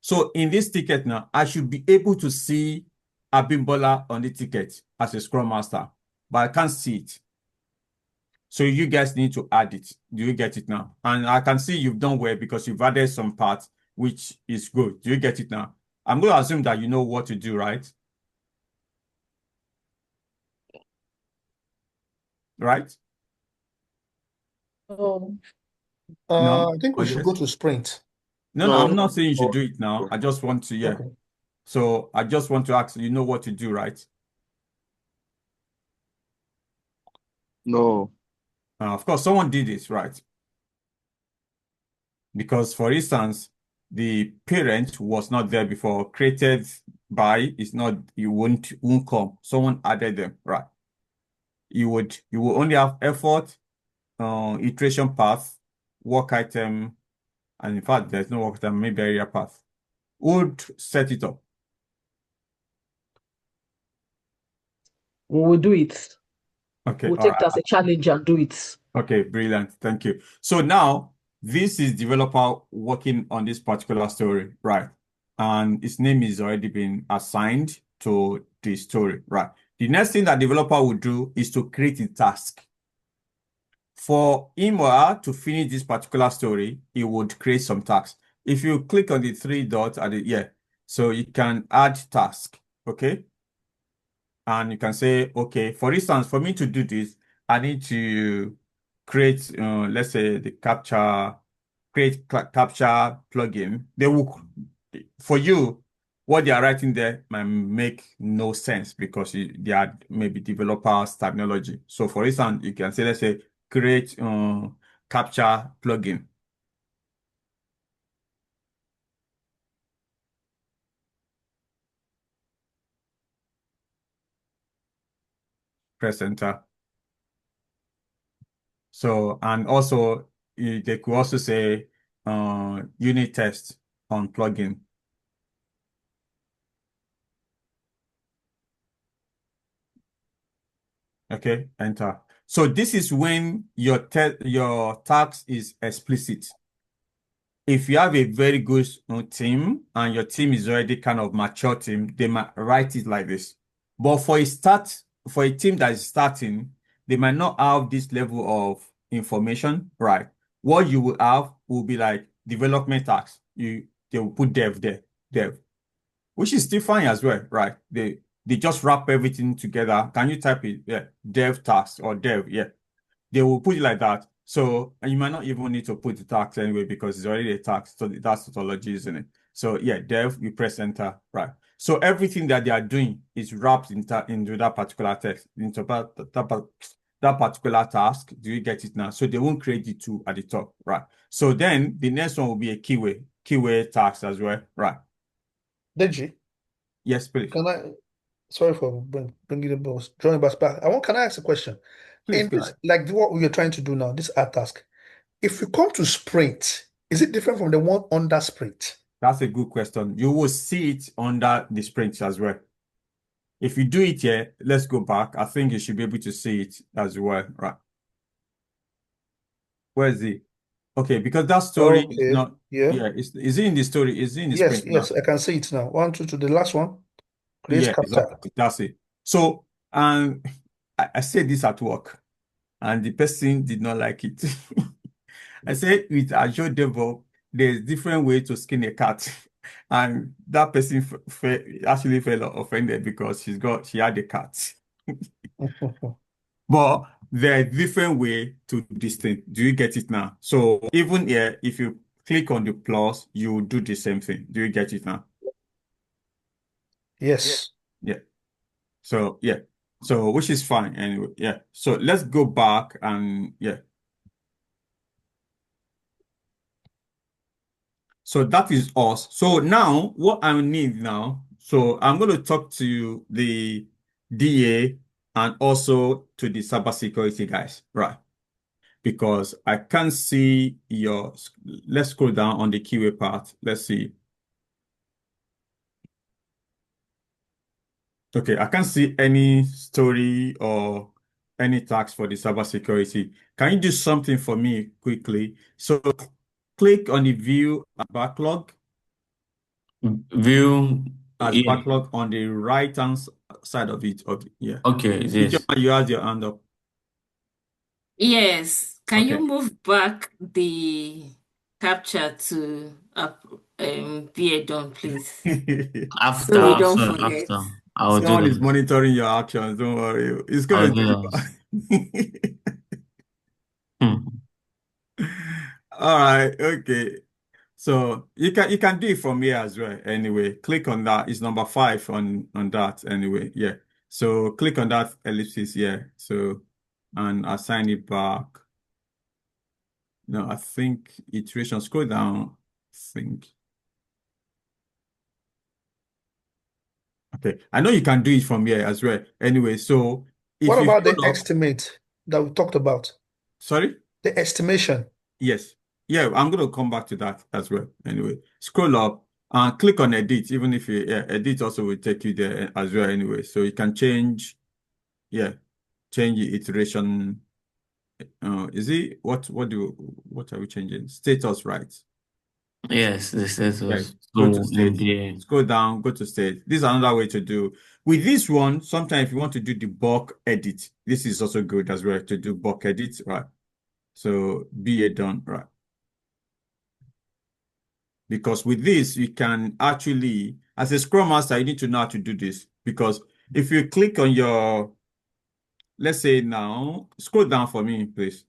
So in this ticket now, I should be able to see Abimbola on the ticket as a Scrum Master, but I can't see it. So you guys need to add it. Do you get it now? And I can see you've done well because you've added some parts, which is good. Do you get it now? I'm going to assume that you know what to do, right? Right? No. No? I think we should go to sprint. No, I'm not saying you should do it now. I just want to, Okay. So I just want to ask, you know what to do, right? No. Of course, someone did this, right? Because, for instance, the parent was not there before, created by is not, you won't come. Someone added them, right? You will only have effort, iteration path, work item, and in fact, there's no work item, maybe area path. Would set it up. We will do it. Okay, We'll all take it as a challenge and do it. Okay, brilliant. Thank you. So now this is developer working on this particular story, right? And its name is already been assigned to the story, right? The next thing that developer would do is to create a task. For him or her to finish this particular story, he would create some tasks. If you click on the three dots at the, so you can add task, okay? And you can say, okay, for instance, for me to do this, I need to create, let's say the create capture plugin. They will, for you, what they are writing there might make no sense because they are maybe developers terminology. So for instance, you can say, let's say, create capture plugin. Press enter. So, and also they could also say unit test on plugin. Okay, enter. So this is when your task is explicit. If you have a very good team and your team is already kind of mature team, they might write it like this. But for a team that is starting, they might not have this level of information, right? What you will have will be like development tasks. They will put dev there, dev, which is still fine as well, right? They just wrap everything together. Can you type it? Yeah, dev tasks or dev, yeah. they will put it like that. So and you might not even need to put the tax anyway because it's already a tax. So that's tautology, isn't it? So yeah, dev, you press enter, right? So everything that they are doing is wrapped into that particular text, into that particular task. Do you get it now? So they won't create the two at the top, right? So then the next one will be a keyway task as well, right? Deji, Yes, please. sorry for bringing the boss, drawing us back. Can I ask a question? Please In go this, ahead. like what we are trying to do now, this art task, if we come to sprint, is it different from the one under sprint? That's a good question. You will see it under the sprint as well. If you do it here, let's go back. I think you should be able to see it as well, right? Where is it? Okay, because that story is Okay, not. yeah. Yeah, is it in the story? Is it in the Yes, sprint now? I can see it now. 1, 2, to the last one. Create Yeah, capture. exactly. That's it. So, I said this at work, and the person did not like it. I said with Azure DevOps, there's different way to skin a cat, and that person actually felt offended because she had a cat. But there are different way to this thing. Do you get it now? So even here, if you click on the plus, you do the same thing. Do you get it now? Yes. Yeah. So yeah. So which is fine anyway. Yeah. So let's go back and yeah. So that is us. So now what I need now, so I'm going to talk to the DA and also to the cybersecurity guys, right? Because I can't see let's scroll down on the keyway part. Let's see. Okay, I can't see any story or any tax for the cybersecurity. Can you do something for me quickly? So click on the view backlog. View, As yeah. backlog on the right hand side of it. Okay, yeah. Okay, yes. You have your hand up. Yes. Can you Okay. move back the capture to be done, please? After, So we don't after, forget. I will do Someone is that. monitoring your actions. Don't worry. It's I will going to do that. Hmm. All right. Okay. So you can do it from here as well. Anyway, click on that. It's number 5 on that. Anyway, yeah. So click on that ellipsis here. So and assign it back. No, I think iteration. Scroll down. I think. Okay. I know you can do it from here as well. Anyway, so if What you about the scroll up, estimate that we talked about? sorry? The estimation. Yes. Yeah, I'm going to come back to that as well. Anyway, scroll up and click on edit, even if you edit also will take you there as well anyway. So you can change the iteration. Is it what are we changing? Status, right? Yes, the status. Yes. Go to So in state. the Scroll down, go to state. This is another way to do. With this one, sometimes if you want to do the bulk edit, this is also good as well to do bulk edit, right? So BA done, right? Because with this, you can actually, as a Scrum Master, you need to know how to do this. Because if you click on let's say now, scroll down for me, please.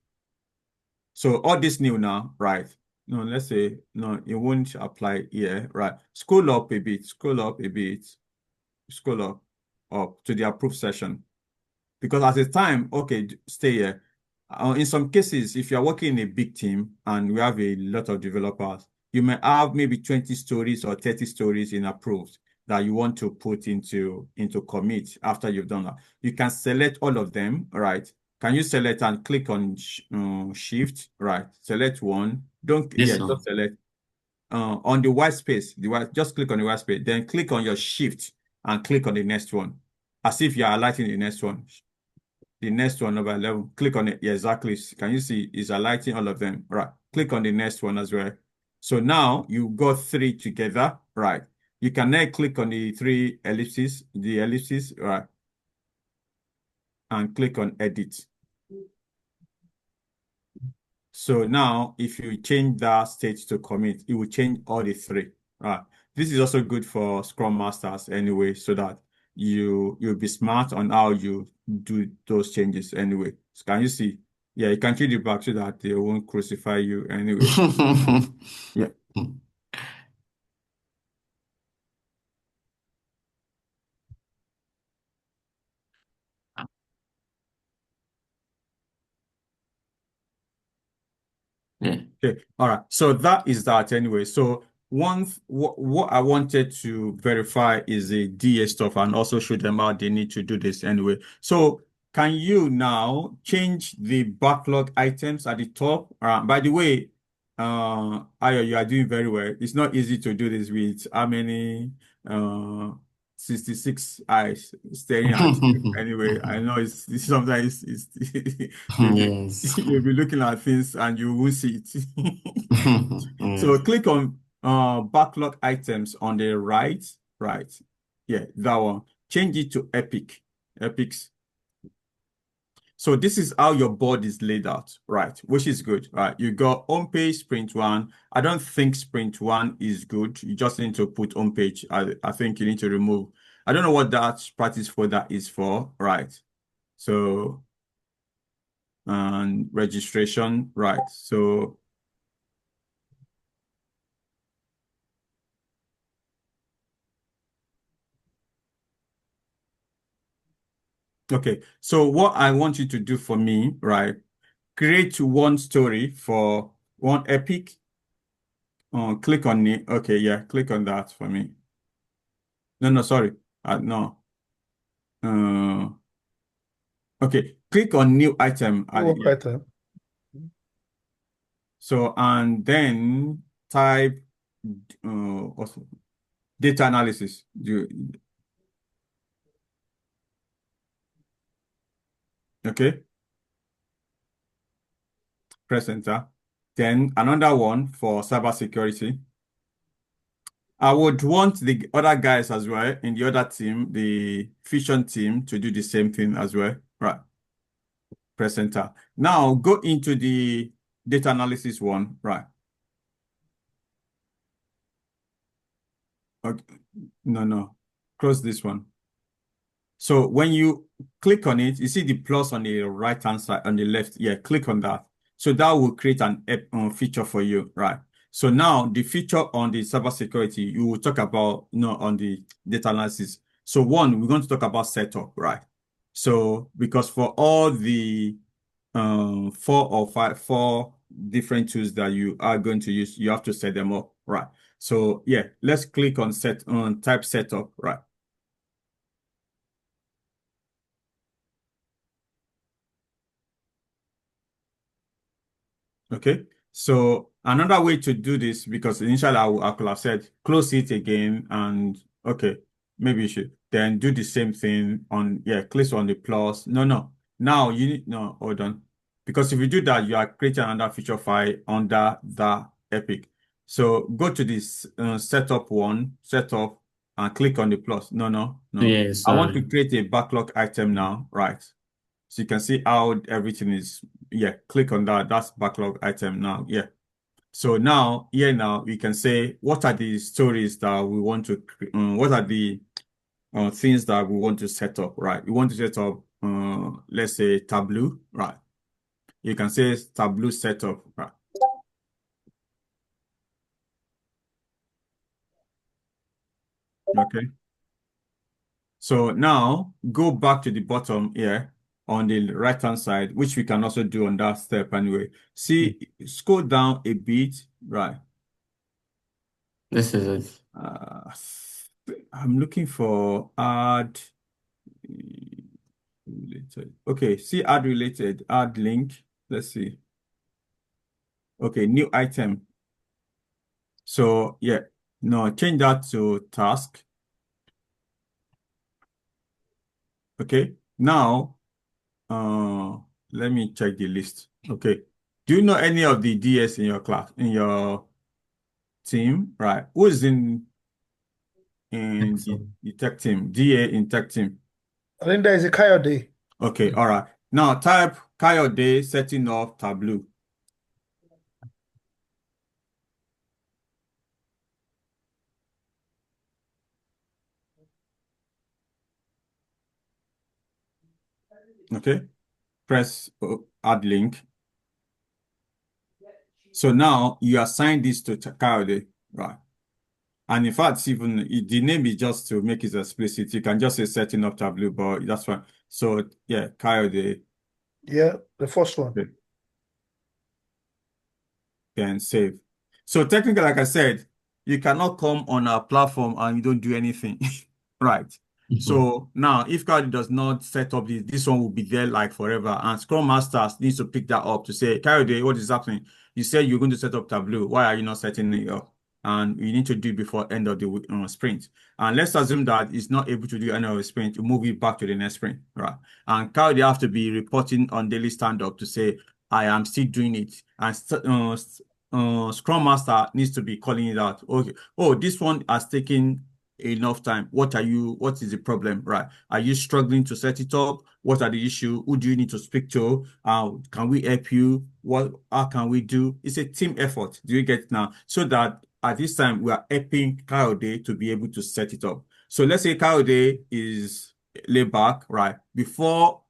So all this new now, right? No, let's say, no, it won't apply here, right? Scroll up a bit, scroll up to the approved session. Because at the time, okay, stay here. In some cases, if you're working in a big team and we have a lot of developers, you may have maybe 20 stories or 30 stories in approved that you want to put into commit after you've done that. You can select all of them, right? Can you select and click on shift, right? Select one. yes, sir. Just select on the white space. Just click on the white space, then click on your shift and click on the next one, as if you are highlighting the next one. The next one, number 11, click on it. Yeah, exactly. Can you see it's highlighting all of them? Right. Click on the next one as well. So now you got 3 together, right? You can now click on the 3 ellipses, right? And click on edit. So now if you change that state to commit, it will change all the 3, right? This is also good for Scrum Masters anyway, so that you'll be smart on how you do those changes anyway. So can you see? Yeah, you can change it back so that they won't crucify you anyway. Yeah. Yeah. Okay. All right. So that is that anyway. So what I wanted to verify is the DA stuff and also show them how they need to do this anyway. So can you now change the backlog items at the top? By the way, Ayo, you are doing very well. It's not easy to do this with how many 66 eyes staring at you. Anyway, I know it's sometimes Yes. you'll be looking at things and you will see it. So Yes. click on backlog items on the right. Yeah, that one. Change it to epics. So this is how your board is laid out, right? Which is good, right? You got home page, sprint one. I don't think sprint one is good. You just need to put home page. I think you need to remove. I don't know what that practice folder is for, right? So, and registration, right? So, okay. So what I want you to do for me, right? Create one story for one epic. Click on it. Okay, yeah, click on that for me. No, sorry. No. Okay, click on new item. Work item. So, and then type also data analysis. Okay, press enter. Then another one for cybersecurity. I would want the other guys as well in the other team, the fission team, to do the same thing as well. Right. Press enter. Now go into the data analysis one. Right. Okay. No. Close this one. So when you click on it, you see the plus on the right-hand side, on the left. Yeah, click on that. So that will create an feature for you, right? So now the feature on the cybersecurity, you will talk about, on the data analysis. So one, we're going to talk about setup, right? So because for all the four different tools that you are going to use, you have to set them up, right? So yeah, let's click on type setup, right? Okay. So another way to do this, because initially I could have said close it again and okay, maybe you should then do the same thing on, click on the plus. No. Now you need, no, hold on. Because if you do that, you are creating another feature file under the epic. So go to this setup, and click on the plus. No. Yes, I want to sorry. create a backlog item now, right? So you can see how everything is, click on that. That's backlog item now. Yeah. So now, we can say, what are the stories that we want to, what are the things that we want to set up, right? We want to set up, let's say Tableau, right? You can say Tableau setup, right? Okay. So now go back to the bottom here on the right-hand side, which we can also do on that step anyway. See, scroll down a bit, right? This is it. I'm looking for add related. Okay, see add related, add link. Let's see. Okay, new item. So yeah, no, change that to task. Okay, now let me check the list. Okay, do you know any of the DS in your class, in your team? Right, who is in the tech team, DA in tech team? I think there is a Coyote. Okay, all right. Now type Coyote setting up Tableau. Okay. press add link. So now you assign this to Kayode, right? And in fact, even the name is just to make it explicit. You can just say setting up Tableau, but that's fine. So yeah, Kayode. Yeah, the first one. Okay. Then save. So technically, like I said, you cannot come on our platform and you don't do anything, right? So now, if Kayode does not set up this one will be there like forever, and Scrum Masters needs to pick that up to say, Kayode, what is happening? You said you're going to set up Tableau. Why are you not setting it up? And you need to do it before end of the sprint. And let's assume that it's not able to do end of the sprint, to move it back to the next sprint, right? And Kayode have to be reporting on daily stand-up to say, I am still doing it. And Scrum Master needs to be calling it out. Okay. Oh, this one has taken enough time. What is the problem? Right. Are you struggling to set it up? What are the issues? Who do you need to speak to? Can we help you? How can we do? It's a team effort. Do you get it now? So that at this time we are helping Kayode to be able to set it up. So let's say Kayode is laid back, right? Before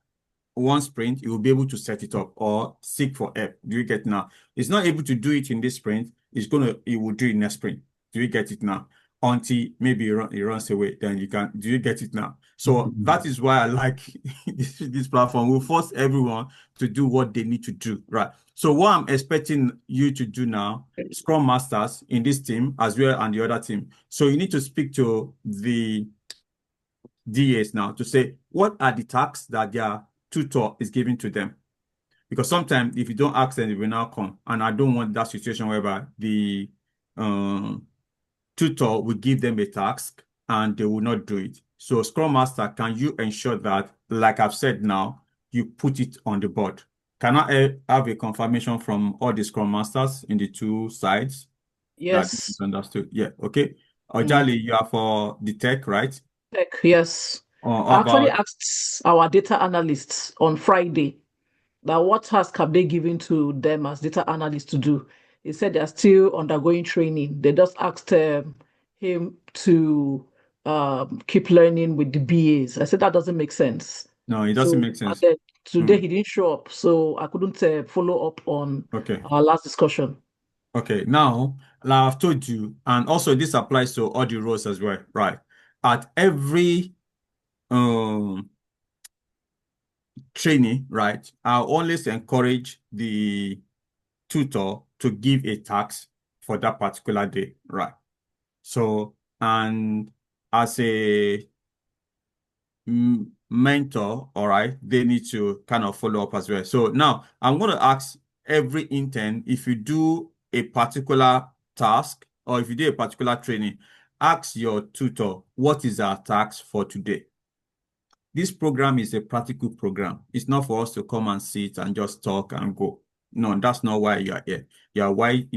one sprint, you will be able to set it up or seek for help. Do you get it now? It's not able to do it in this sprint. It will do it next sprint. Do you get it now? Until maybe it runs away, then you can. Do you get it now? So that is why I like this platform. We'll force everyone to do what they need to do, right? So what I'm expecting you to do now, Scrum Masters in this team as well and the other team. So you need to speak to the DAs now to say, what are the tasks that their tutor is giving to them? Because sometimes if you don't ask them, they will now come. And I don't want that situation whereby the tutor will give them a task and they will not do it. So Scrum Master, can you ensure that, like I've said now, you put it on the board? Can I have a confirmation from all the Scrum Masters in the two sides? Yes. That is understood. Yeah, okay. Ojali, you are for the tech, right? Tech, yes. I actually asked our data analysts on Friday that what task have they given to them as data analysts to do. He said they're still undergoing training. They just asked him to keep learning with the BAs. I said that doesn't make sense. No, it doesn't make sense. Today he didn't show up, so I couldn't follow up on our last discussion. Okay, now, like I've told you, and also this applies to all the roles as well, right? At every training, right, I always encourage the tutor to give a task for that particular day, right? So, and as a mentor, all right, they need to kind of follow up as well. So now I'm going to ask every intern, if you do a particular task or if you do a particular training, ask your tutor, what is our task for today? This program is a practical program. It's not for us to come and sit and just talk and go. No, that's not why you are here. You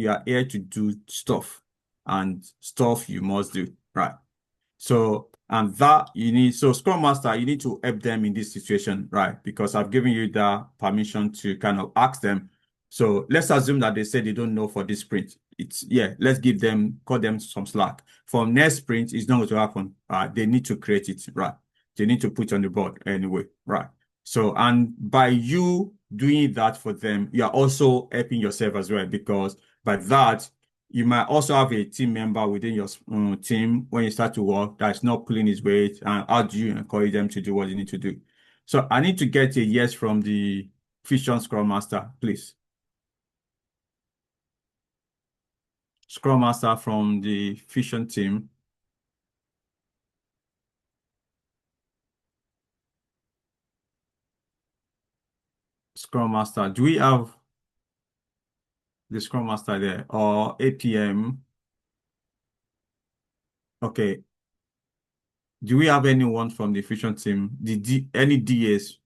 are here to do stuff, and stuff you must do, right? So, and that you need, so Scrum Master, you need to help them in this situation, right? Because I've given you the permission to kind of ask them. So let's assume that they said they don't know for this sprint. Let's call them some slack. For next sprint, it's not going to happen. They need to create it, right? They need to put on the board anyway, right? So, and by you doing that for them, you are also helping yourself as well, because by that, you might also have a team member within your team when you start to work that's not pulling his weight, and how do you encourage them to do what they need to do? So I need to get a yes from the Fusion Scrum Master, please. Scrum Master from the Fusion team. Scrum Master, do we have the Scrum Master there, or APM? Okay. Do we have anyone from the Fusion team? Any DAs?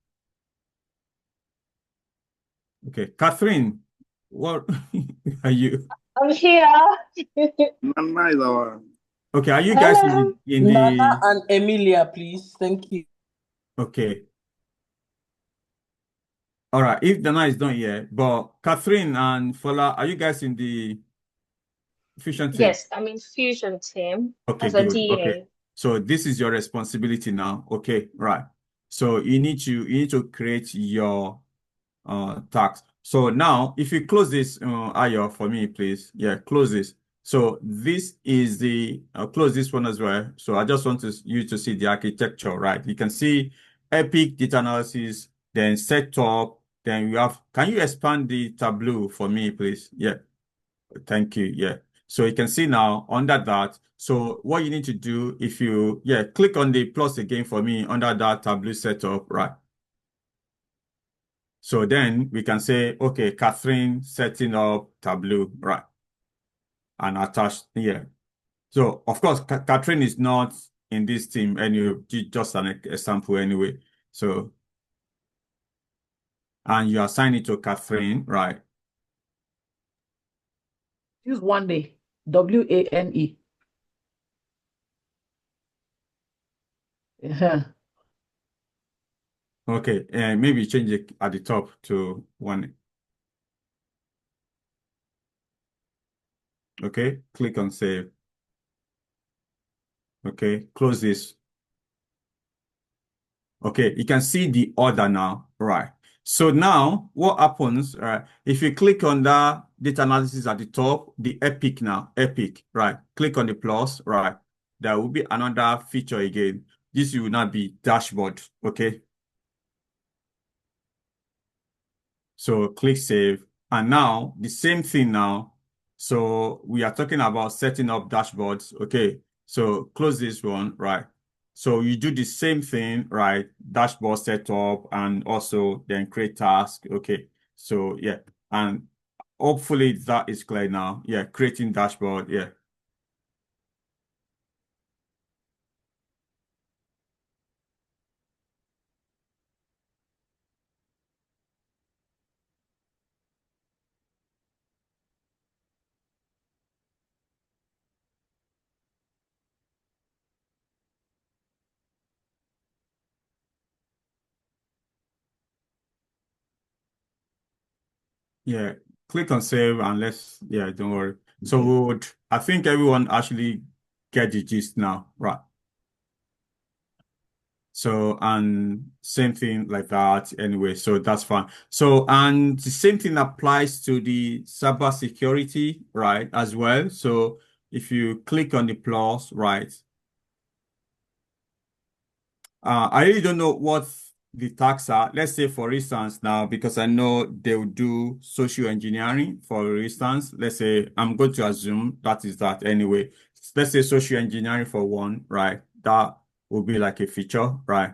Okay, Catherine, what are you? I'm here. Okay, are you guys in Nana the and Emilia, please? Thank you. Okay. All right, if Dana is not here, but Catherine and Fola, are you guys in the Fusion team? Yes, I'm in Fusion team Okay, as a good. DA. Okay. So this is your responsibility now. Okay, right. So you need to create your tax. So now, if you close this, Ayo, for me, please. Yeah, close this. So this is the, close this one as well. So I just want you to see the architecture, right? You can see Epic data analysis, then setup, then you have, can you expand the Tableau for me, please? Yeah, thank you. Yeah. So you can see now under that. So what you need to do, if you, yeah, click on the plus again for me under that Tableau setup, right? So then we can say, okay, Catherine setting up Tableau, right? And attach here. So of course, Catherine is not in this team anyway, just an example anyway. So, and you assign it to Catherine, right? Use Wane, W-A-N-E. Okay, and maybe change it at the top to 1. Okay, click on save. Okay, close this. Okay, you can see the order now, right? So now what happens, if you click on the data analysis at the top, the Epic now, Epic, right? Click on the plus, right? There will be another feature again. This will not be dashboard, okay? So click save. And now the same thing now. So we are talking about setting up dashboards, okay? So close this one, right? So you do the same thing, right? Dashboard setup and also then create task. Okay. So yeah. And hopefully that is clear now. Yeah. Creating dashboard. Yeah. Yeah. Click on save and yeah, don't worry. So I think everyone actually get the gist now, right? So, and same thing like that anyway. So that's fine. So, and the same thing applies to the cyber security, right, as well. So if you click on the plus, right, I really don't know what the tags are. Let's say, for instance, now, because I know they'll do social engineering, for instance, let's say I'm going to assume that is that anyway. Let's say social engineering for one, right? That will be like a feature, right?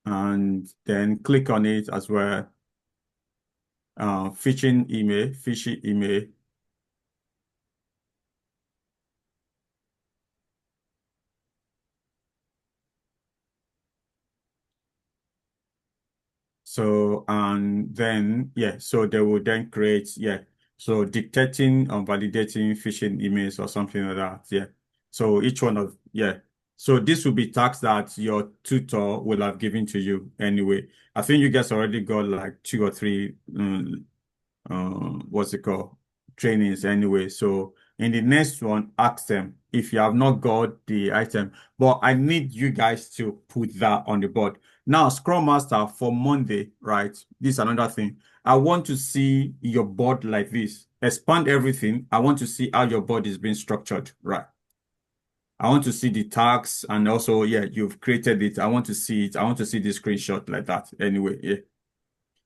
And then click on it as well. Phishing email. So, and then, yeah, so they will then create, yeah, so detecting and validating phishing emails or something like that, yeah. So each one of, yeah. So this will be tasks that your tutor will have given to you anyway. I think you guys already got like 2 or 3, what's it called? Trainings anyway. So in the next one, ask them if you have not got the item. But I need you guys to put that on the board. Now, Scrum Master for Monday, right? This is another thing. I want to see your board like this. Expand everything. I want to see how your board is being structured, right? I want to see the tags and also, yeah, you've created it. I want to see it. I want to see the screenshot like that anyway, yeah.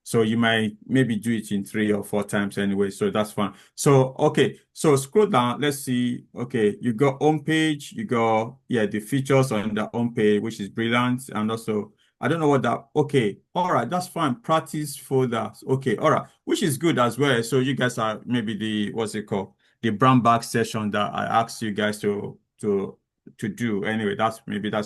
So you might maybe do it in 3 or 4 times anyway. So that's fine. So, okay. So scroll down. Let's see. Okay. You got home page. You got, yeah, the features on the home page, which is brilliant. And also, I don't know what that, okay. All right. That's fine. Practice folders. Okay. All right. Which is good as well. So you guys are maybe the, what's it called? The brown bag session that I asked you guys to do anyway. That's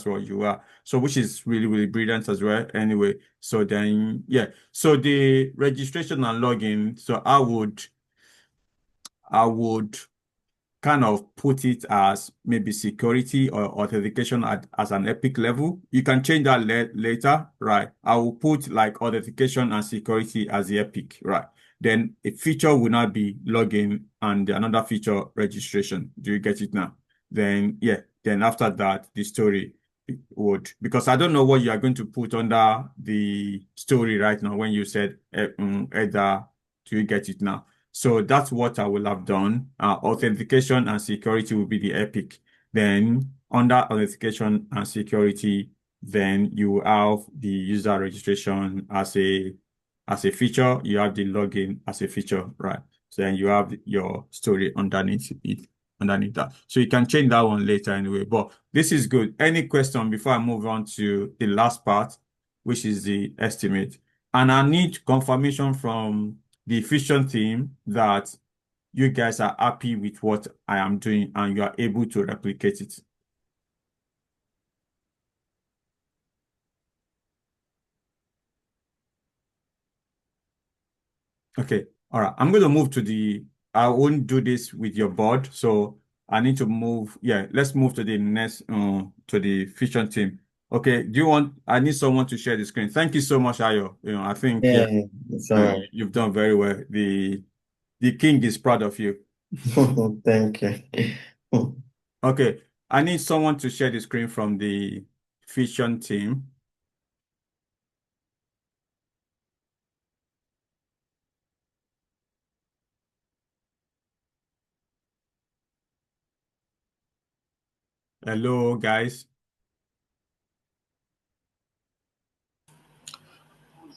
what you are. So which is really, really brilliant as well anyway. So then, yeah, so the registration and login, so I would kind of put it as maybe security or authentication as an epic level. You can change that later, right? I will put like authentication and security as the epic, right? Then a feature will not be login and another feature registration. Do you get it now? Then, yeah, then after that, the story. would, because I don't know what you are going to put under the story right now when you said Edda, do you get it now? So that's what I will have done. Authentication and security will be the epic. Then under authentication and security, then you have the user registration as a feature. You have the login as a feature, right? So then you have your story underneath it. Underneath that. So you can change that one later anyway, but this is good. Any question before I move on to the last part, which is the estimate? And I need confirmation from the Fusion team that you guys are happy with what I am doing and you are able to replicate it. Okay, all right. I'm going to move to I won't do this with your board, so I need to move. Yeah, let's move to the next, to the Fusion team. Okay, I need someone to share the screen. Thank you so much, Ayo. I think, Yeah, it's all right. you've done very well. The king is proud of you. Thank you. Okay, I need someone to share the screen from the Fusion team. Hello, guys.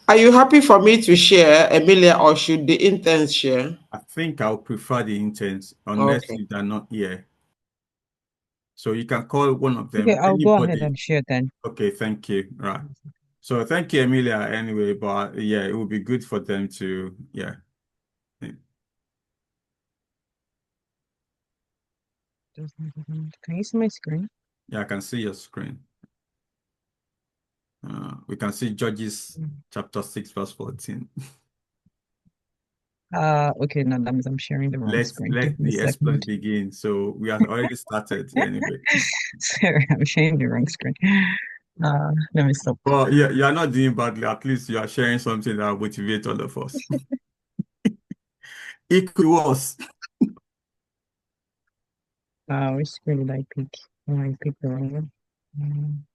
Are you happy for me to share, Emilia, or should the interns share? I think I'll prefer the interns, unless they're not here. So you can call one of them. Okay, I'll go ahead and share then. Okay, thank you. Right. So thank you, Emilia, anyway, but yeah, it would be good for them to, yeah. Can you see my screen? Yeah, I can see your screen. We can see Judges chapter 6, verse 14. Okay, no, that means I'm sharing the wrong screen. Let the exploit begin. So we have already started anyway. Sorry, I'm sharing the wrong screen. Let me stop. Well, yeah, you are not doing badly. At least you are sharing something that will motivate all of us. It could be worse. Which screen did I pick? Oh, I picked the wrong one.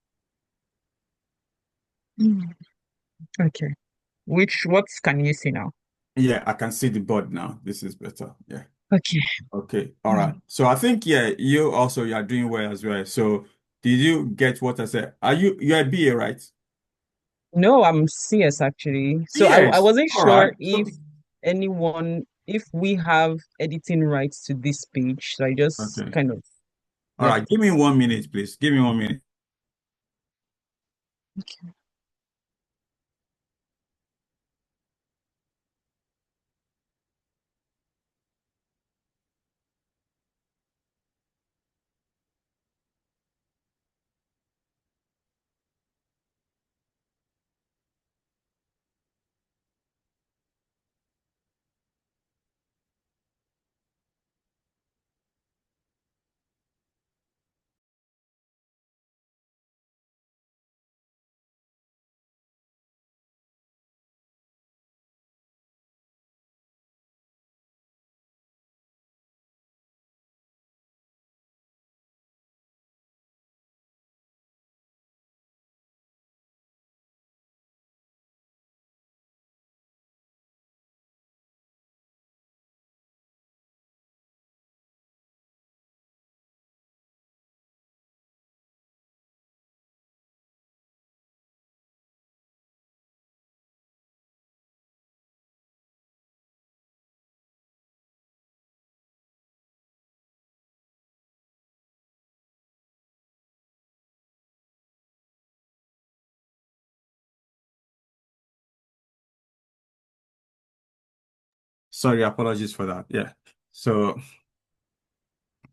Okay. What can you see now? Yeah, I can see the board now. This is better. Yeah. Okay. Okay. All right. So I think, yeah, you are doing well as well. So did you get what I said? You're a BA, right? No, I'm CS actually. So I wasn't sure if we have editing rights to this page. So I just kind of. All right. Give me 1 minute, please. Give me 1 minute. Okay. Sorry, apologies for that. Yeah. So,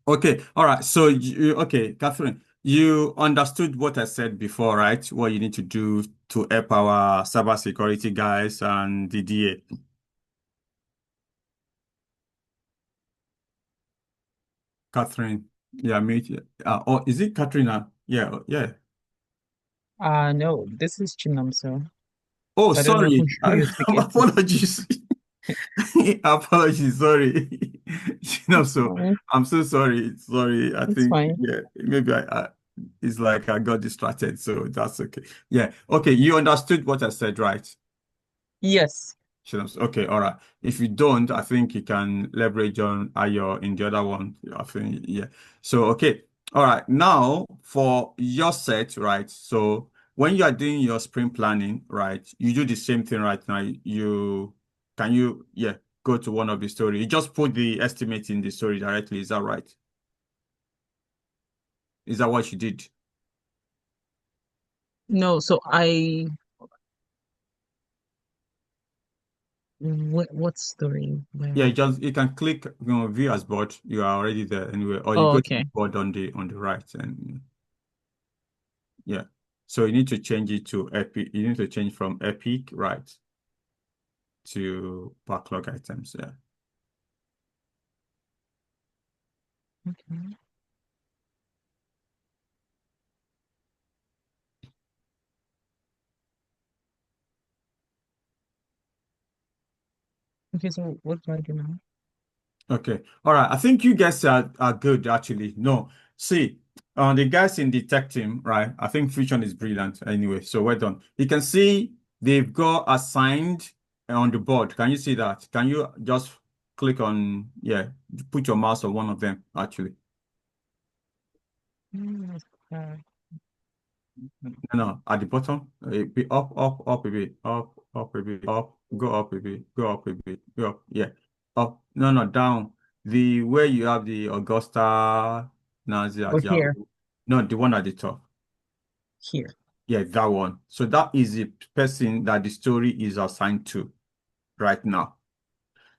okay. All right. So, okay, Catherine, you understood what I said before, right? What you need to do to help our cybersecurity guys and the DA. Catherine, yeah, or is it Katrina? Yeah, yeah. No, this is Chinamso. Oh, I don't know sorry. who you're speaking to. Apologies. Apologies. Sorry. I'm so sorry. Sorry. I It's think, fine. yeah, maybe I It's like I got distracted, so that's okay. Yeah. Okay, you understood what I said, right? Yes. Okay, all right. If you don't, I think you can leverage on Ayo in the other one. I think, yeah. So, okay. All right. Now, for your set, right? So, when you are doing your sprint planning, right, you do the same thing right now. Yeah, go to one of the story. You just put the estimate in the story directly. Is that right? Is that what you did? No, so what story? Yeah, you can click, view as board. You are already there anyway, or you Oh, go to the okay. board on the right, and yeah. So you need to change it to Epic. You need to change from Epic, right, to backlog items. Yeah. Okay. Okay, so what do I do now? Okay. All right. I think you guys are good actually. No, see, the guys in the tech team, right? I think Fusion is brilliant anyway. So well done. You can see they've got assigned on the board. Can you see that? Can you just click on, yeah, put your mouse on one of them actually? No, at the bottom, be up a bit, up a bit, up, go up a bit, go up a bit, go up, yeah, up. No, down. The where you have the Augusta Nazi Oh, at here. Yahoo. No, the one at the top. Here. Yeah, that one. So that is the person that the story is assigned to right now.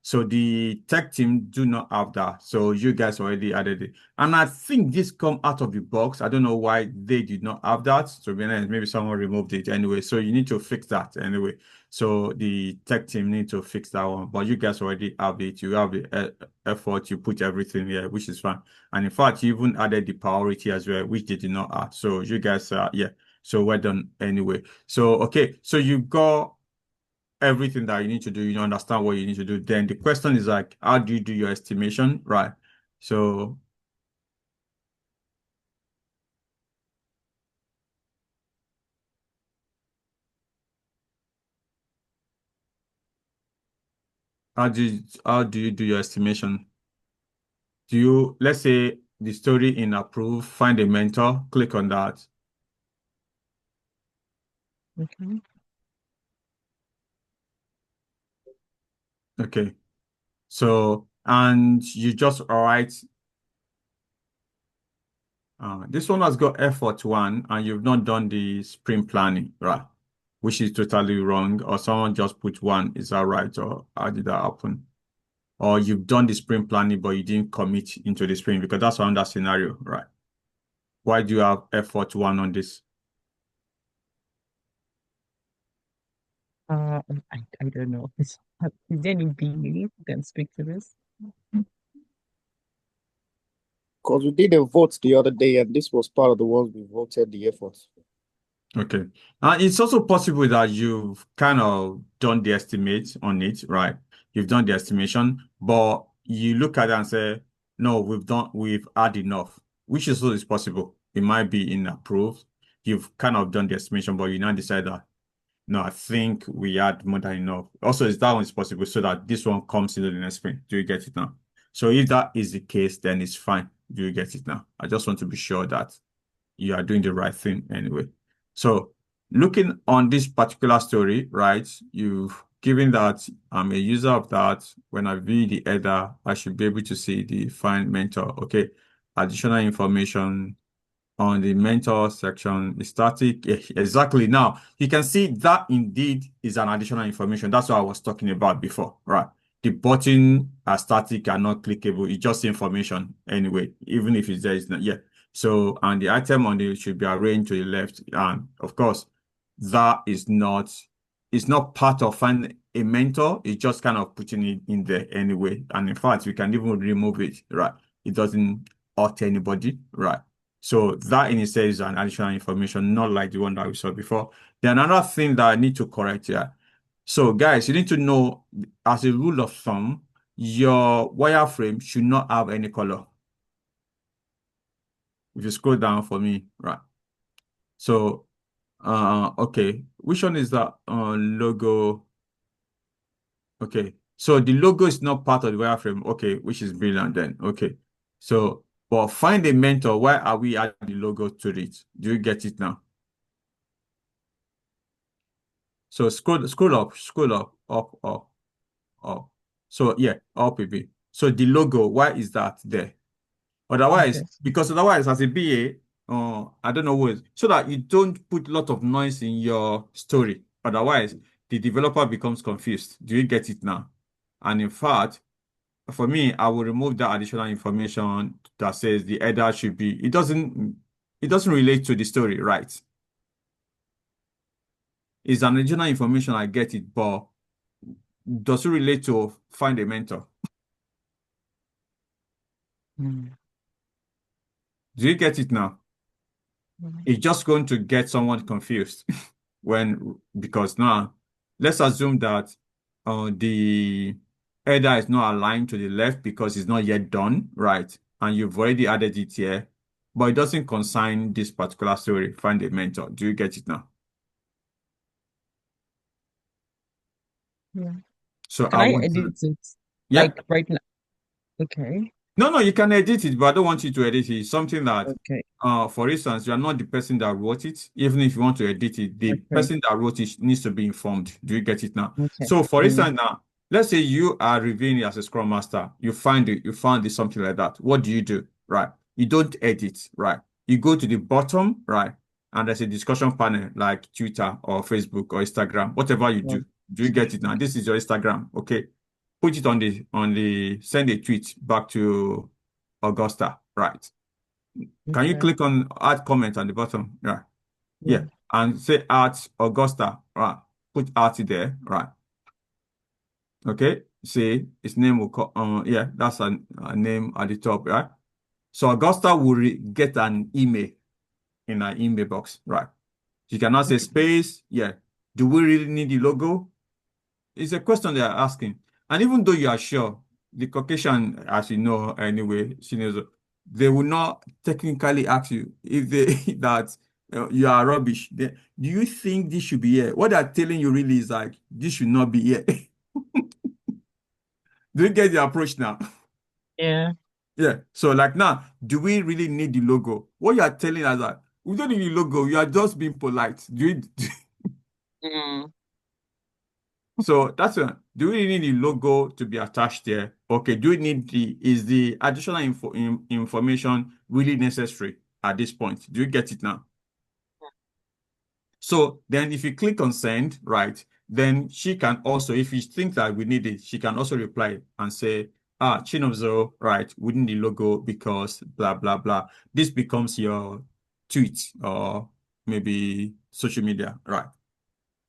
So the tech team do not have that. So you guys already added it. And I think this come out of the box. I don't know why they did not have that. To be honest, maybe someone removed it anyway. So you need to fix that anyway. So the tech team need to fix that one. But you guys already have it. You have the effort. You put everything here, which is fine. And in fact, you even added the priority as well, which they did not add. So you guys are, yeah. So well done anyway. So, okay. So you got everything that you need to do, you understand what you need to do. Then the question is like, how do you do your estimation, right? So how do you do your estimation? Do you, let's say the story in approve, find a mentor, click on that. Okay. Okay. So, and you just write, this one has got effort one, and you've not done the sprint planning, right? Which is totally wrong, or someone just put one. Is that right? Or how did that happen? Or you've done the sprint planning, but you didn't commit into the sprint, because that's another scenario, right? Why do you have effort one on this? I don't know. Is there any BA who can speak to this? Because we did a vote the other day, and this was part of the ones we voted the effort. Okay. It's also possible that you've kind of done the estimate on it, right? You've done the estimation, but you look at it and say, no, we've had enough, which is also possible. It might be in approved. You've kind of done the estimation, but you now decide that, no, I think we had more than enough. Also, is that one is possible so that this one comes into the next sprint. Do you get it now? So if that is the case, then it's fine. Do you get it now? I just want to be sure that you are doing the right thing anyway. So looking on this particular story, right, you've given that I'm a user of that. When I view the header, I should be able to see the find mentor. Okay, additional information on the mentor section is static. Yeah, exactly. Now you can see that indeed is an additional information. That's what I was talking about before, right? The button are static and not clickable. It's just information anyway, even if it's there, it's not. Yeah. So, and the item on it should be arranged to the left. And of course, that is not, it's not part of find a mentor. It's just kind of putting it in there anyway. And in fact, we can even remove it, right? It doesn't hurt anybody, right? So that in itself is an additional information, not like the one that we saw before. Then another thing that I need to correct here. So guys, you need to know, as a rule of thumb, your wireframe should not have any color. If you scroll down for me, right? So, okay, which one is that logo? Okay, so the logo is not part of the wireframe. Okay, which is brilliant then. Okay, so but find a mentor. Why are we adding the logo to it? Do you get it now? So scroll up. So yeah, up a bit. So the logo, why is that there? Otherwise, Okay. because otherwise, as a BA, I don't know what, so that you don't put a lot of noise in your story. Otherwise, the developer becomes confused. Do you get it now? And in fact, for me, I will remove that additional information that says the header should be, it doesn't relate to the story, right? It's an additional information, I get it, but does it relate to find a mentor? Mm. Do you get it now? It's just going to get someone confused because now let's assume that the header is not aligned to the left because it's not yet done, right? And you've already added it here, but it doesn't concern this particular story. Find a mentor. Do you get it now? Yeah. So Can I I would, edit it yeah. like right now? Okay. No, you can edit it, but I don't want you to edit it. Something that, Okay. for instance, you are not the person that wrote it. Even if you want to edit it, the Okay. person that wrote it needs to be informed. Do you get it now? Okay. So, for Mm. instance, now, let's say you are reviewing it as a Scrum Master. You found it, something like that. What do? Right? You don't edit, right? You go to the bottom, right? And there's a discussion panel like Twitter or Facebook or Instagram, whatever you do. Do you get it now? This is your Instagram, okay? Put it on the send a tweet back to Augusta, right? Can you Okay. click on add comment on the bottom? Yeah. Yeah. And say at Augusta, right? Put at there, right? Okay. See, his name will call, yeah, that's a name at the top, right? So Augusta will get an email in our email box, right? You can now say space, yeah. Do we really need the logo? It's a question they are asking. And even though you are sure, the Caucasian, as you know anyway, she knows, they will not technically ask you if they that you are rubbish. Do you think this should be here? What they're telling you really is like, this should not be here. Do you get the approach now? Yeah. Yeah. So like now, do we really need the logo? What you are telling us that we don't need the logo, you are just being polite. Mm. So that's a, do we need the logo to be attached there? Okay, do we need is the additional information really necessary at this point? Do you get it now? So then if you click on send, right, then she can also, if you think that we need it, she can also reply and say, Chinonso, right, we need the logo because blah, blah, blah. This becomes your tweet or maybe social media, right?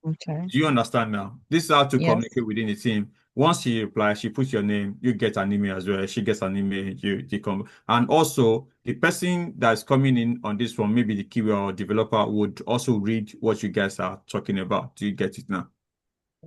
Okay. Do you understand now? This is how to Yes. communicate within the team. Once she replies, she puts your name, you get an email as well. She gets an email, you come. And also, the person that's coming in on this one, maybe the QA or developer, would also read what you guys are talking about. Do you get it now?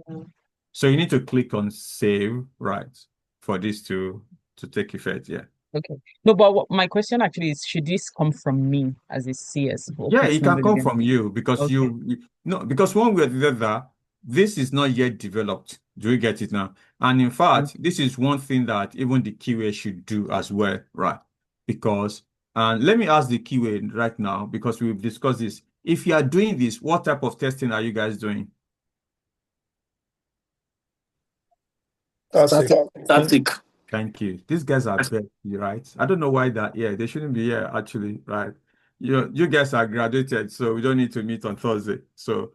Mm. So you need to click on save, right, for this to take effect. Yeah. Okay. No, but my question actually is, should this come from me as a CS or Yeah, it can personally? come from you because Okay. no, because when we're together, this is not yet developed. Do you get it now? And in fact, this is one thing that even the QA should do as well, right? Because, and let me ask the QA right now, because we've discussed this. If you are doing this, what type of testing are you guys doing? Static. Thank you. These guys are best, right? I don't know why that. Yeah, they shouldn't be here actually, right? You guys are graduated, so we don't need to meet on Thursday. So,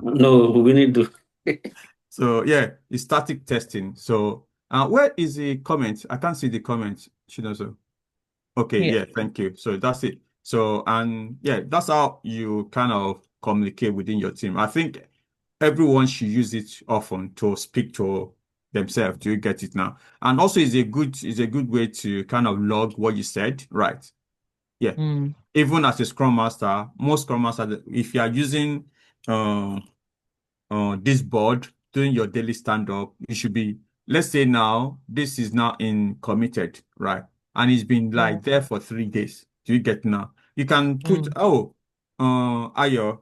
No, we need to. so yeah, it's static testing. So, where is the comment? I can't see the comment. Shinozo. Okay, Yeah. yeah, thank you. So that's it. So, and yeah, that's how you kind of communicate within your team. I think everyone should use it often to speak to themselves. Do you get it now? And also is a good way to kind of log what you said, right? Yeah. Mm. Even as a Scrum Master, most Scrum Masters, if you are using this board doing your daily stand-up, you should be, let's say now, this is now in committed, right? And it's been like there for 3 days. Do you get now? You can put, Ayo,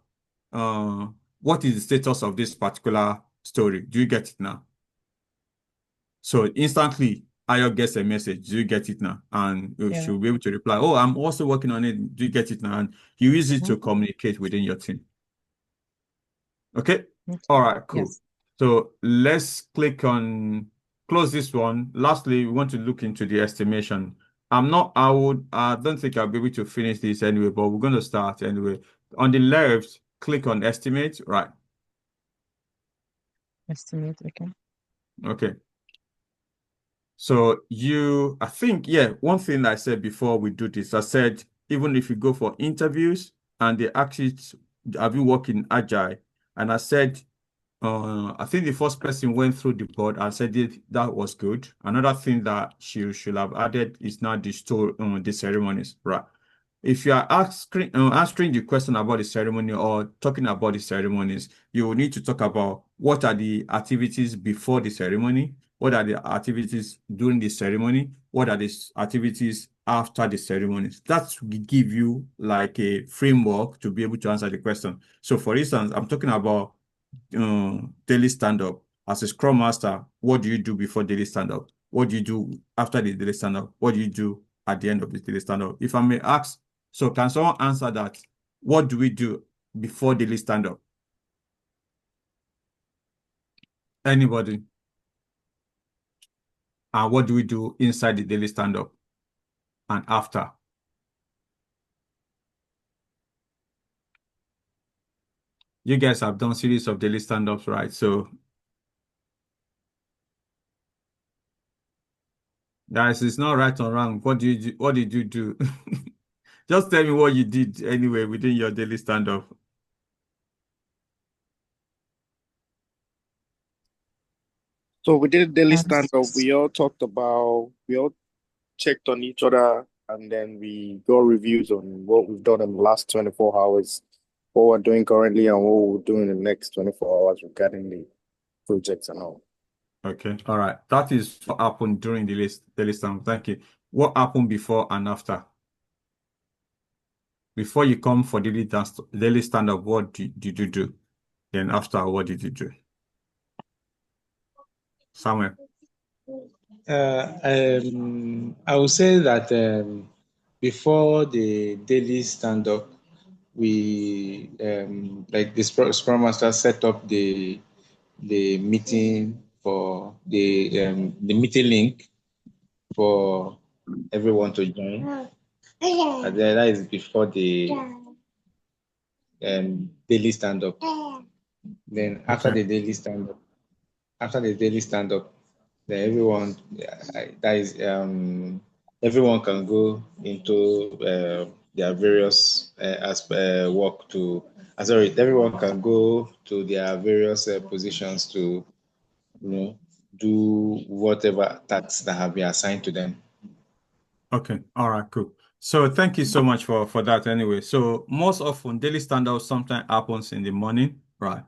what is the status of this particular story? Do you get it now? So instantly, Ayo gets a message. Do you get it now? And she'll be able to reply, oh, I'm also working on it. Do you get it now? And you use it to communicate within your team. Okay? All right, cool. Yes. So let's close this one. Lastly, we want to look into the estimation. I don't think I'll be able to finish this anyway, but we're going to start anyway. On the left, click on estimate, right? Estimate, okay. Okay. So I think, one thing I said before we do this, I said, even if you go for interviews and they ask you, have you worked in Agile? And I said, I think the first person went through the board and said that was good. Another thing that she should have added is now the ceremonies, right? If you are answering the question about the ceremony or talking about the ceremonies, you will need to talk about what are the activities before the ceremony, what are the activities during the ceremony, what are the activities after the ceremonies. That will give you like a framework to be able to answer the question. So for instance, I'm talking about daily stand-up. As a Scrum Master, what do you do before daily stand-up? What do you do after the daily stand-up? What do you do at the end of the daily stand-up? If I may ask, so can someone answer that? What do we do before daily stand-up? Anybody? And what do we do inside the daily stand-up and after? You guys have done series of daily stand-ups, right? So guys, it's not right or wrong. What did you do? Just tell me what you did anyway within your daily stand-up. So we did a daily stand-up. We all checked on each other, and then we got reviews on what we've done in the last 24 hours, what we're doing currently, and what we'll do in the next 24 hours regarding the projects and all. Okay, all right. That is what happened during the daily stand-up. Thank you. What happened before and after? Before you come for daily stand-up, what did you do? Then after, what did you do? Samuel. I would say that before the daily stand-up, we like the Scrum Master set up the meeting for the meeting link for everyone to join. And then that is before the daily stand-up. Then after the daily stand-up, then everyone can go into their various work to. Everyone can go to their various positions to, do whatever tasks that have been assigned to them. Okay, all right, cool. So thank you so much for that anyway. So most often daily stand-up sometimes happens in the morning, right?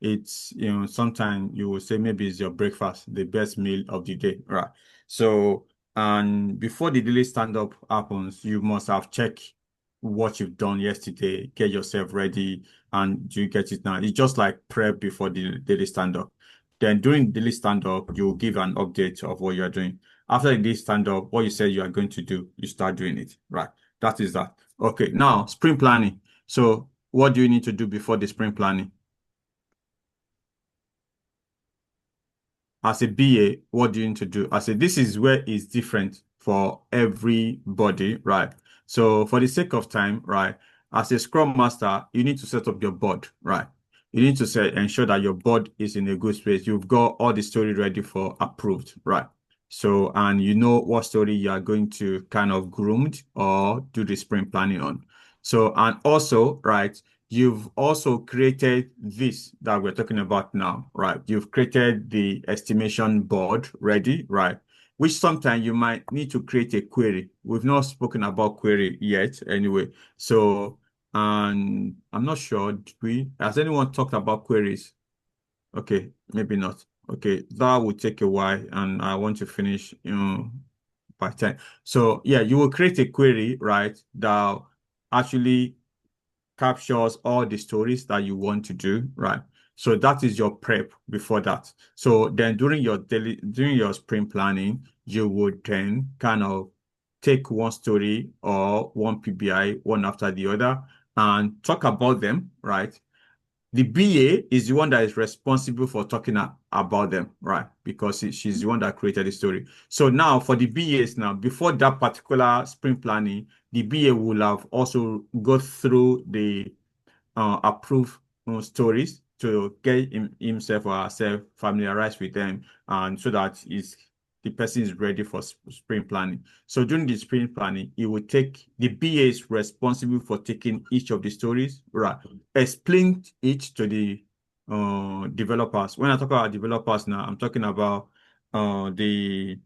It's, sometimes you will say maybe it's your breakfast, the best meal of the day, right? So, and before the daily stand-up happens, you must have checked what you've done yesterday, get yourself ready, and you get it now. It's just like prep before the daily stand-up. Then during daily stand-up, you'll give an update of what you're doing. After the stand-up, what you said you are going to do, you start doing it, right? That is that. Okay, now sprint planning. So what do you need to do before the sprint planning? As a BA, what do you need to do? This is where it's different for everybody, right? So for the sake of time, right, as a Scrum Master, you need to set up your board, right? You need to ensure that your board is in a good space. You've got all the story ready for approved, right? So, and you know what story you are going to kind of groomed or do the sprint planning on. So, and also, right, you've also created this that we're talking about now, right? You've created the estimation board ready, right? Which sometimes you might need to create a query. We've not spoken about query yet anyway. So, and I'm not sure, has anyone talked about queries? Okay, maybe not. Okay, that will take a while, and I want to finish, by 10. So yeah, you will create a query, right, that actually captures all the stories that you want to do, right? So that is your prep before that. So then during your sprint planning, you would then kind of take one story or one PBI, one after the other, and talk about them, right? The BA is the one that is responsible for talking about them, right? Because she's the one that created the story. So now for the BAs now, before that particular sprint planning, the BA will have also go through the approved stories to get himself or herself familiarized with them, and so that the person is ready for sprint planning. So during the sprint planning, it will take the BA is responsible for taking each of the stories, right? Explain each to the developers. When I talk about developers now, I'm talking about the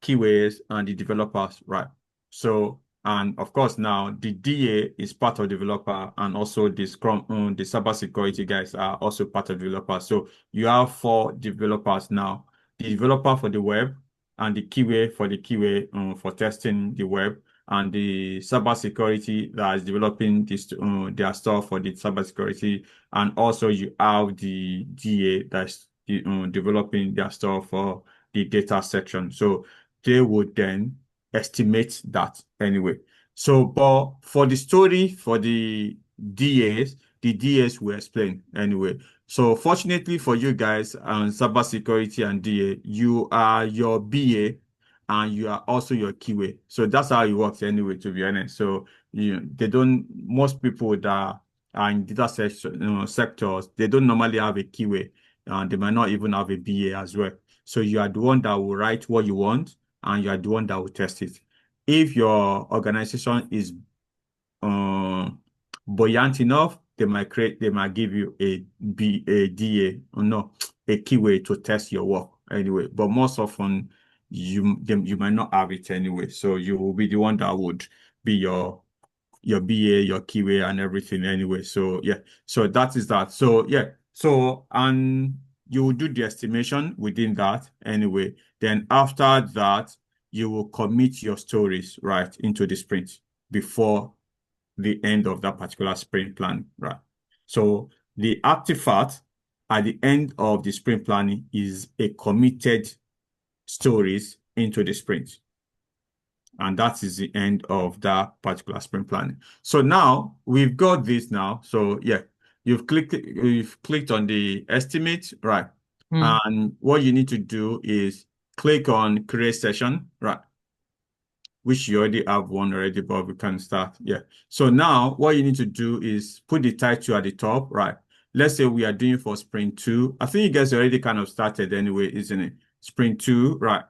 keywords and the developers, right? So, and of course, now the DA is part of developer, and also the Scrum, the cybersecurity guys are also part of developers. So you have 4 developers now: the developer for the web, and the keyway for the keyway for testing the web, and the cybersecurity that is developing this their stuff for the cybersecurity, and also you have the DA that's developing their stuff for the data section. So they would then estimate that anyway. So, but for the story for the DAs will explain anyway. So fortunately for you guys on cybersecurity and DA, you are your BA and you are also your keyway. So that's how it works anyway, to be honest. So most people that are in data sectors, they don't normally have a keyway, and they might not even have a BA as well. So you are the one that will write what you want, and you are the one that will test it. If your organization is buoyant enough, they might give you a DA, or no, a keyway to test your work anyway. But most often you might not have it anyway. So you will be the one that would be your BA, your keyway, and everything anyway. So yeah, so that is that. So yeah, so and you will do the estimation within that anyway. Then after that, you will commit your stories right into the sprint before the end of that particular sprint plan, right? So the artifact at the end of the sprint planning is a committed stories into the sprint. And that is the end of that particular sprint planning. So now we've got this now. So yeah, you've clicked on the estimate, right? And what you need to do is click on create session, right? Which you already have one already, but we can start. Yeah. So now what you need to do is put the title at the top, right? Let's say we are doing for sprint 2. I think you guys already kind of started anyway, isn't it? Sprint 2, right?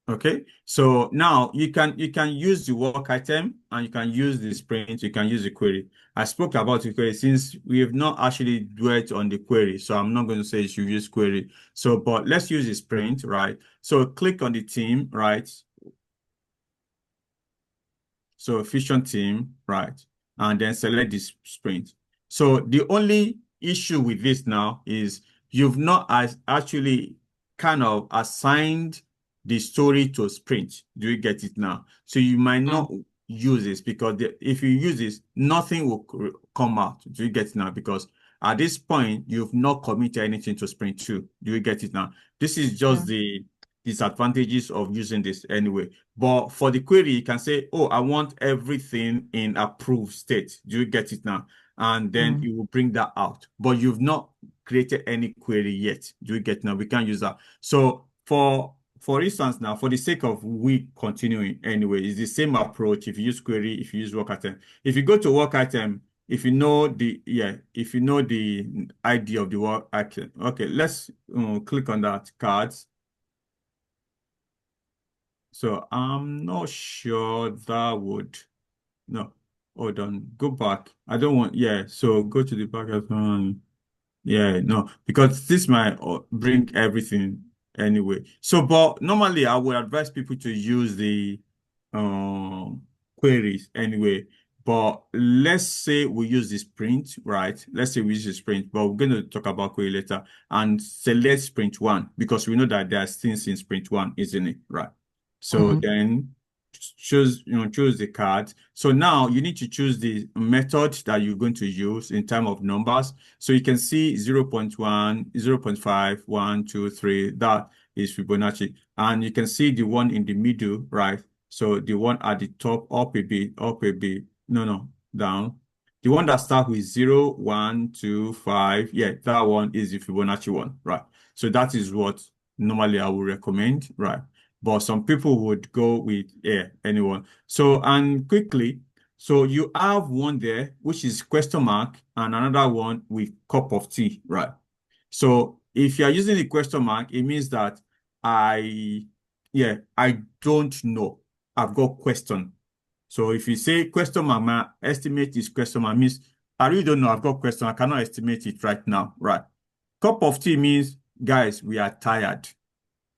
Okay, so now you can use the work item, and you can use the sprint, you can use the query. I spoke about the query since we have not actually dwelt on the query, so I'm not going to say you should use query. So, but let's use the sprint, right? So click on the team, right? So efficient team, right? And then select this sprint. So the only issue with this now is you've not actually kind of assigned the story to sprint. Do you get it now? So you might not use this, because if you use this, nothing will come out. Do you get it now? Because at this point, you've not committed anything to sprint 2. Do you get it now? This is just the disadvantages of using this anyway. But for the query, you can say, oh, I want everything in approved state. Do you get it now? And then it will bring that out. But you've not created any query yet. Do you get it now? We can't use that. So for instance, now, for the sake of we continuing anyway, it's the same approach if you use query, if you use work item. If you go to work item, if you know the ID of the work item, okay, let's click on that cards. So I'm not sure that would, no, hold on, go back. I don't want, yeah, so go to the back. Yeah, no, because this might bring everything anyway. So, but normally I would advise people to use the queries anyway. But let's say we use the sprint, right? Let's say we use the sprint, but we're going to talk about query later and select sprint 1 because we know that there are things in sprint 1, isn't it? Right. So then choose the card. So now you need to choose the method that you're going to use in terms of numbers. So you can see 0.1, 0.5, 1, 2, 3. That is Fibonacci. And you can see the one in the middle, right? So the one at the top, up a bit, no, down. The one that starts with 0, 1, 2, 5. Yeah, that one is the Fibonacci one, right? So that is what normally I would recommend, right? But some people would go with anyone. So, and quickly, so you have one there, which is question mark, and another one with cup of tea, right? So if you are using the question mark, it means that I don't know. I've got question. So if you say question mark, my estimate is question mark, means I really don't know. I've got question. I cannot estimate it right now, right? Cup of tea means, guys, we are tired.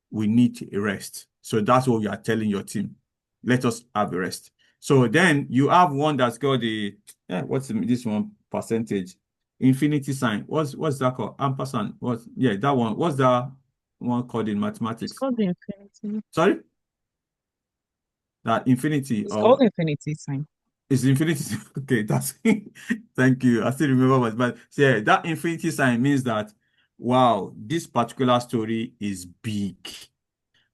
We need a rest. So that's what you are telling your team. Let us have a rest. So then you have one that's got the, what's this one percentage? Infinity sign. What's that called? Ampersand. That one. What's that one called in mathematics? It's called the infinity. Sorry? That infinity. It's called infinity sign. It's infinity. Okay, that's thank you. I still remember, but yeah, that infinity sign means that wow, this particular story is big.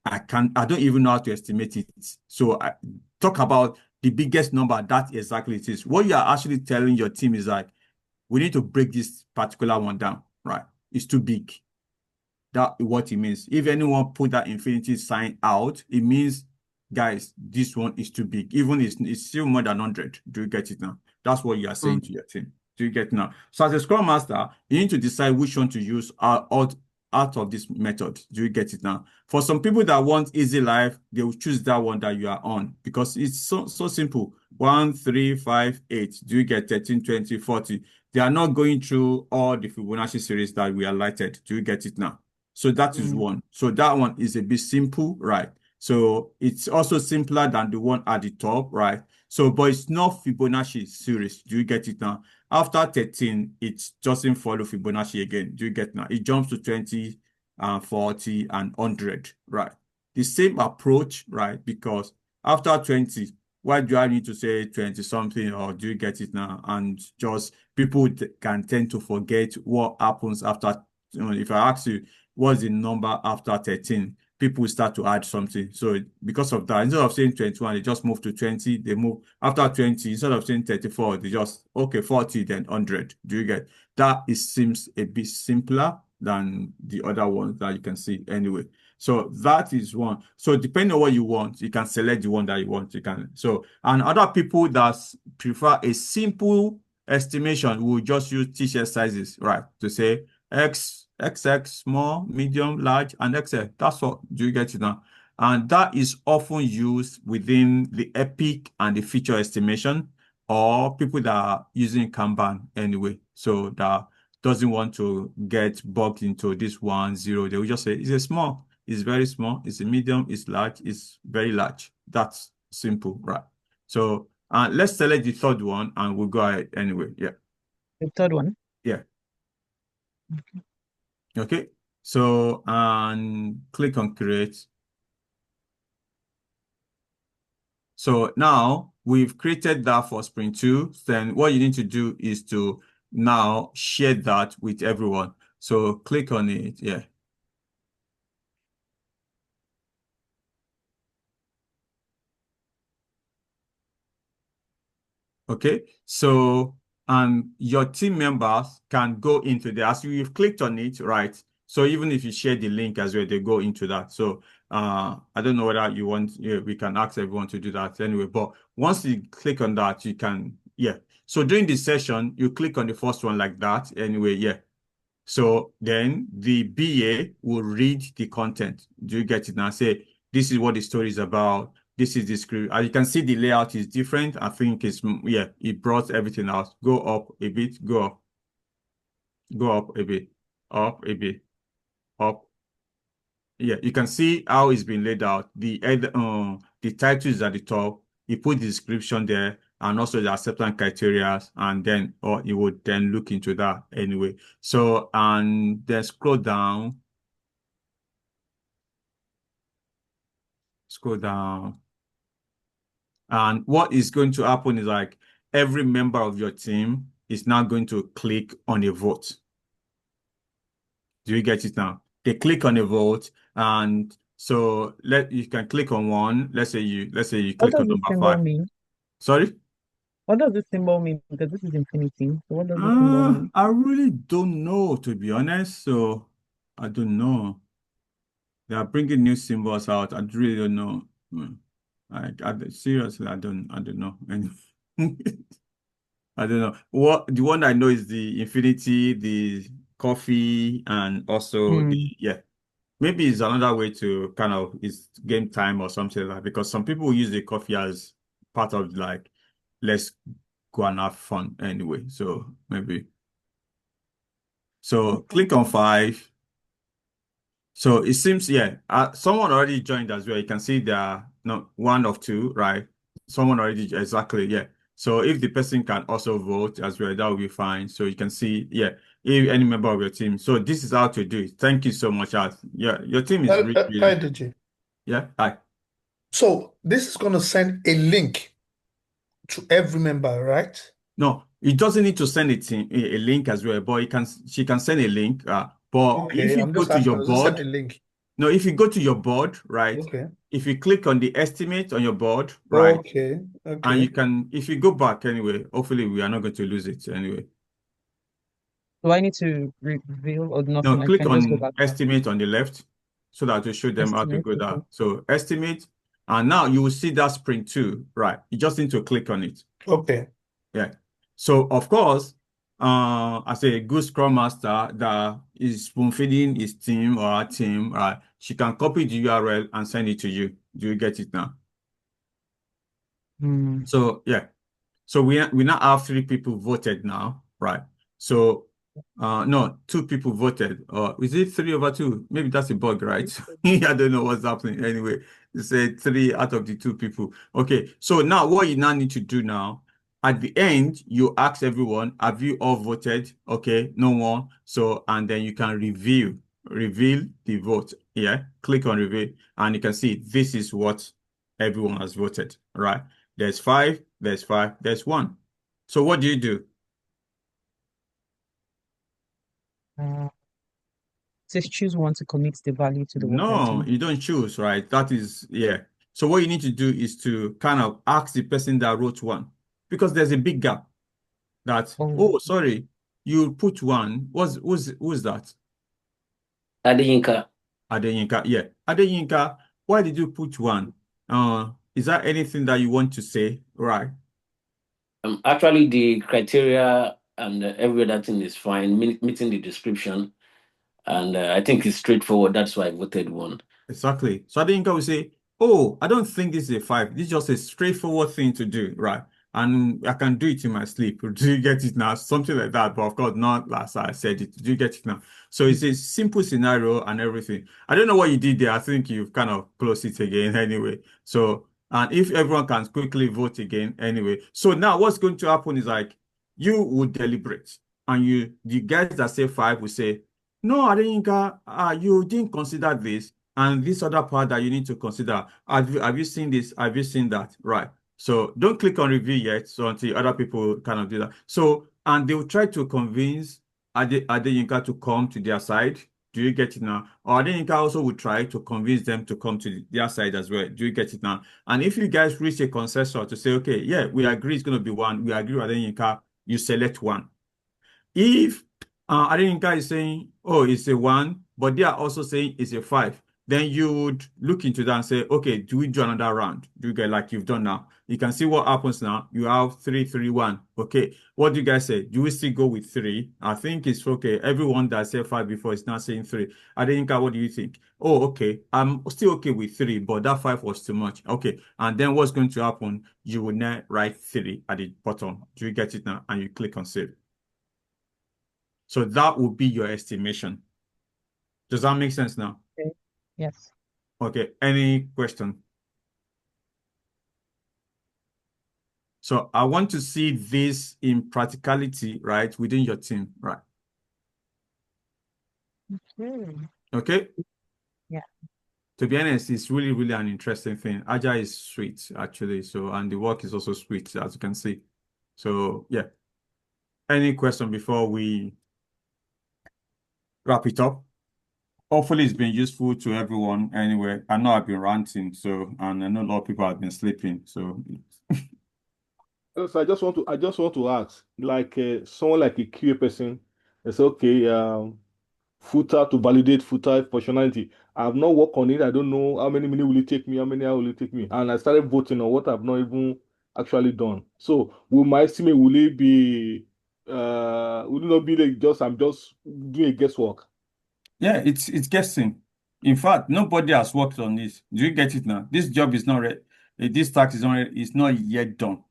I don't even know how to estimate it. So I talk about the biggest number, that exactly it is. What you are actually telling your team is like, we need to break this particular one down, right? It's too big. That's what it means. If anyone put that infinity sign out, it means, guys, this one is too big. Even it's still more than 100. Do you get it now? That's what you are saying to your team. Do you get it now? So as a Scrum Master, you need to decide which one to use out of this method. Do you get it now? For some people that want easy life, they will choose that one that you are on because it's so simple. 1, 3, 5, 8. Do you get 13, 20, 40? They are not going through all the Fibonacci series that we highlighted. Do you get it now? So that is one. So that one is a bit simple, right? So it's also simpler than the one at the top, right? So, but it's not Fibonacci series. Do you get it now? After 13, it doesn't follow Fibonacci again. Do you get now? It jumps to 20, 40, and 100, right? The same approach, right? Because after 20, why do I need to say 20 something, or do you get it now? And just people can tend to forget what happens after. If I ask you, what's the number after 13? People start to add something. So because of that, instead of saying 21, they just move to 20. They move after 20, instead of saying 34, they just, okay, 40, then 100. Do you get? That seems a bit simpler than the other ones that you can see anyway. So that is one. So depending on what you want, you can select the one that you want. You can. So, and other people that prefer a simple estimation will just use t-shirt sizes, right? To say X, XX, small, medium, large, and XL. That's what. Do you get it now? And that is often used within the epic and the feature estimation, or people that are using Kanban anyway. So that doesn't want to get bogged into this 1, 0. They will just say, it's a small, it's very small, it's a medium, it's large, it's very large. That's simple, right? So let's select the third one and we'll go ahead anyway. Yeah. The third one? Yeah. Okay. So, and click on create. So now we've created that for Sprint 2. Then what you need to do is to now share that with everyone. So click on it. Yeah. Okay. So, your team members can go into there. As you've clicked on it, right? So even if you share the link as well, they go into that. So I don't know whether you want, we can ask everyone to do that anyway. But once you click on that, you can, So during this session, you click on the first one like that anyway, So then the BA will read the content. Do you get it now? Say, this is what the story is about. This is the script. As you can see, the layout is different. I think it's, it brought everything out. Go up a bit, go up. Go up a bit, up a bit, up. Yeah, you can see how it's been laid out. The title is at the top. You put the description there, and also the acceptance criteria, and then or you would then look into that anyway. So and then scroll down. And what is going to happen is like every member of your team is now going to click on a vote. Do you get it now? They click on a vote, and so you can click on one. Let's say you What click does on this number symbol 5. mean? Sorry? What does this symbol mean? Because this is infinity. So what does this symbol mean? I really don't know, to be honest. So I don't know. They are bringing new symbols out. I really don't know. Seriously, I don't know. I don't know. What the one I know is the infinity, the coffee, and also maybe it's another way to kind of it's game time or something like that, because some people use the coffee as part of like let's go and have fun anyway. So maybe. So click on 5. So it seems, someone already joined as well. You can see there are no 1 of 2, right? Someone already, exactly, yeah. So if the person can also vote as well, that will be fine. So you can see, if any member of your team. So this is how to do it. Thank you so much. Your team is really, Hi, DJ. Yeah, hi. So this is going to send a link to every member, right? No, it doesn't need to send a link as well, but she can send a link. But Okay, if you I'm go just to asking, your does it send a board, link? no, if you go to your board, right? Okay. If you click on the estimate on your board, right? Okay. And you can, if you go back anyway, hopefully we are not going to lose it anyway. Do I need to reveal or No, nothing? I click can just go on back. estimate on the left so that to show them how to Estimate, go okay. down. So estimate, and now you will see that sprint 2, right? You just need to click on it. Okay. Yeah. So of course, as a good Scrum Master that is spoon-feeding his team or her team, right? She can copy the URL and send it to you. Do you get it now? So yeah. So we now have 3 people voted now, right? So no, 2 people voted. Or is it 3/2? Maybe that's a bug, right? I don't know what's happening. Anyway, it said 3 out of the 2 people. Okay, so now what you now need to do now, at the end, you ask everyone, have you all voted? Okay, no one. So, and then you can reveal the vote. Yeah, click on reveal, and you can see this is what everyone has voted, right? There's 5, there's 5, there's 1. So what do you do? Says choose one to commit the value to the work No, item. you don't choose, right? That is, So what you need to do is to kind of ask the person that wrote 1, because there's a big gap that, oh, sorry, you put 1. Who's that? Adeyinka. Adeyinka, yeah. Adeyinka, why did you put 1? Is there anything that you want to say? Right. Actually, the criteria and every other thing is fine, meeting the description. And I think it's straightforward. That's why I voted 1. Exactly. So Adeyinka will say, oh, I don't think this is a 5. This is just a straightforward thing to do, right? And I can do it in my sleep. Do you get it now? Something like that, but of course not last I said it. Do you get it now? So it's a simple scenario and everything. I don't know what you did there. I think you've kind of closed it again anyway. So, and if everyone can quickly vote again anyway. So now what's going to happen is like, you would deliberate, and the guys that say 5 will say, no, Adeyinka, you didn't consider this. And this other part that you need to consider, have you seen this? Have you seen that? Right. So don't click on review yet, so until other people kind of do that. So, and they will try to convince Adeyinka to come to their side. Do you get it now? Or Adeyinka also will try to convince them to come to their side as well. Do you get it now? And if you guys reach a consensus to say, okay, yeah, we agree it's going to be 1, we agree with Adeyinka, you select 1. If Adeyinka is saying, oh, it's a 1, but they are also saying it's a 5, then you would look into that and say, okay, do we do another round? Do you get like you've done now? You can see what happens now. You have 3, 3, 1. Okay, what do you guys say? Do we still go with 3? I think it's okay. Everyone that said 5 before is now saying 3. Adeyinka, what do you think? Oh, okay, I'm still okay with 3, but that 5 was too much. Okay, and then what's going to happen? You will now write 3 at the bottom. Do you get it now? And you click on save. So that would be your estimation. Does that make sense now? Okay. Yes. Okay. Any question? So I want to see this in practicality, right, within your team, right? Okay? Yeah. To be honest, it's really, really an interesting thing. Agile is sweet, actually. So, and the work is also sweet, as you can see. So, yeah. Any question before we wrap it up? Hopefully, it's been useful to everyone anyway. I know I've been ranting, so, and I know a lot of people have been sleeping. So, So I just want to ask, like someone like a QA person, they say, okay, footer to validate footer functionality. I've not worked on it. I don't know how many minutes will it take me, how many hours will it take me, and I started voting on what I've not even actually done. So, will my estimate will it be? Will it not be like just I'm just doing a guesswork? yeah, it's guessing. In fact, nobody has worked on this. Do you get it now? This job is not ready. This task is not yet done.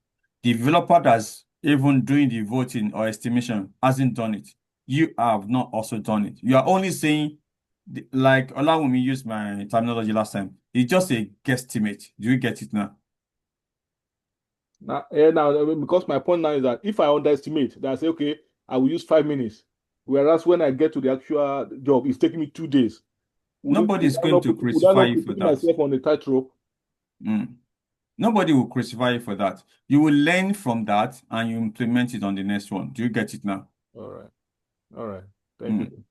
The developer that's even doing the voting or estimation hasn't done it. You have not also done it. You are only saying, like Olawumi used my terminology last time. It's just a guesstimate. Do you get it now? Now, because my point now is that if I underestimate, that I say, okay, I will use 5 minutes. Whereas when I get to the actual job, it's taking me 2 days. Nobody's going to crucify you for that. Myself on the tightrope. Nobody will crucify you for that. You will learn from that and you implement it on the next one. Do you get it now? All right. Thank you.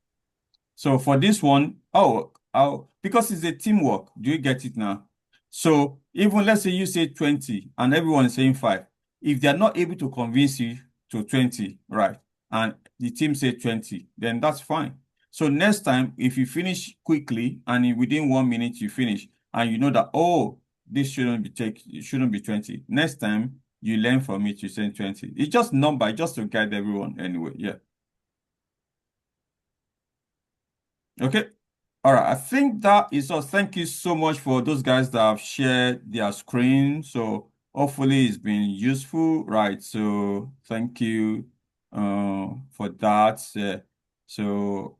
So for this one, because it's a teamwork. Do you get it now? So even let's say you say 20 and everyone is saying 5. If they're not able to convince you to 20, right, and the team say 20, then that's fine. So next time, if you finish quickly and within 1 minute you finish and you know that, this shouldn't be 20. Next time you learn from it, you say 20. It's just number, just to guide everyone anyway. Yeah. Okay. All right. I think that is all. Thank you so much for those guys that have shared their screen. So hopefully it's been useful, right? So thank you for that. So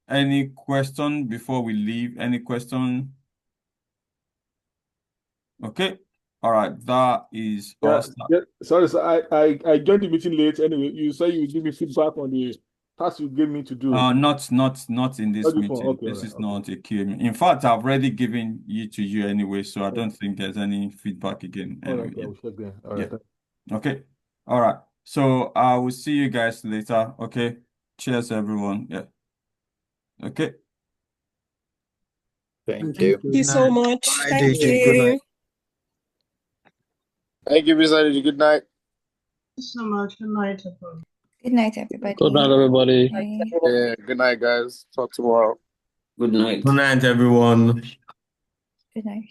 any question before we leave? Any question? Okay. All right. That is awesome. Yeah. Sorry, sir. I joined the meeting late. Anyway, you said you would give me feedback on the task you gave me to do. Not in this meeting. Okay, this is not a QA. In fact, I've already given it to you anyway, so I don't think there's any feedback again. Anyway, All yeah. right. Okay. All right. So I will see you guys later. Okay. Cheers, everyone. Yeah. Okay. Thank you. Thank you so much. Bye, Thank DJ. Good night. you. Thank you, Mr. Good night. Thank you so much. Good night, everyone. Good night, everybody. Good night, everybody. Bye. Yeah, good night, guys. Talk tomorrow. Good night. Good night, everyone. Good night.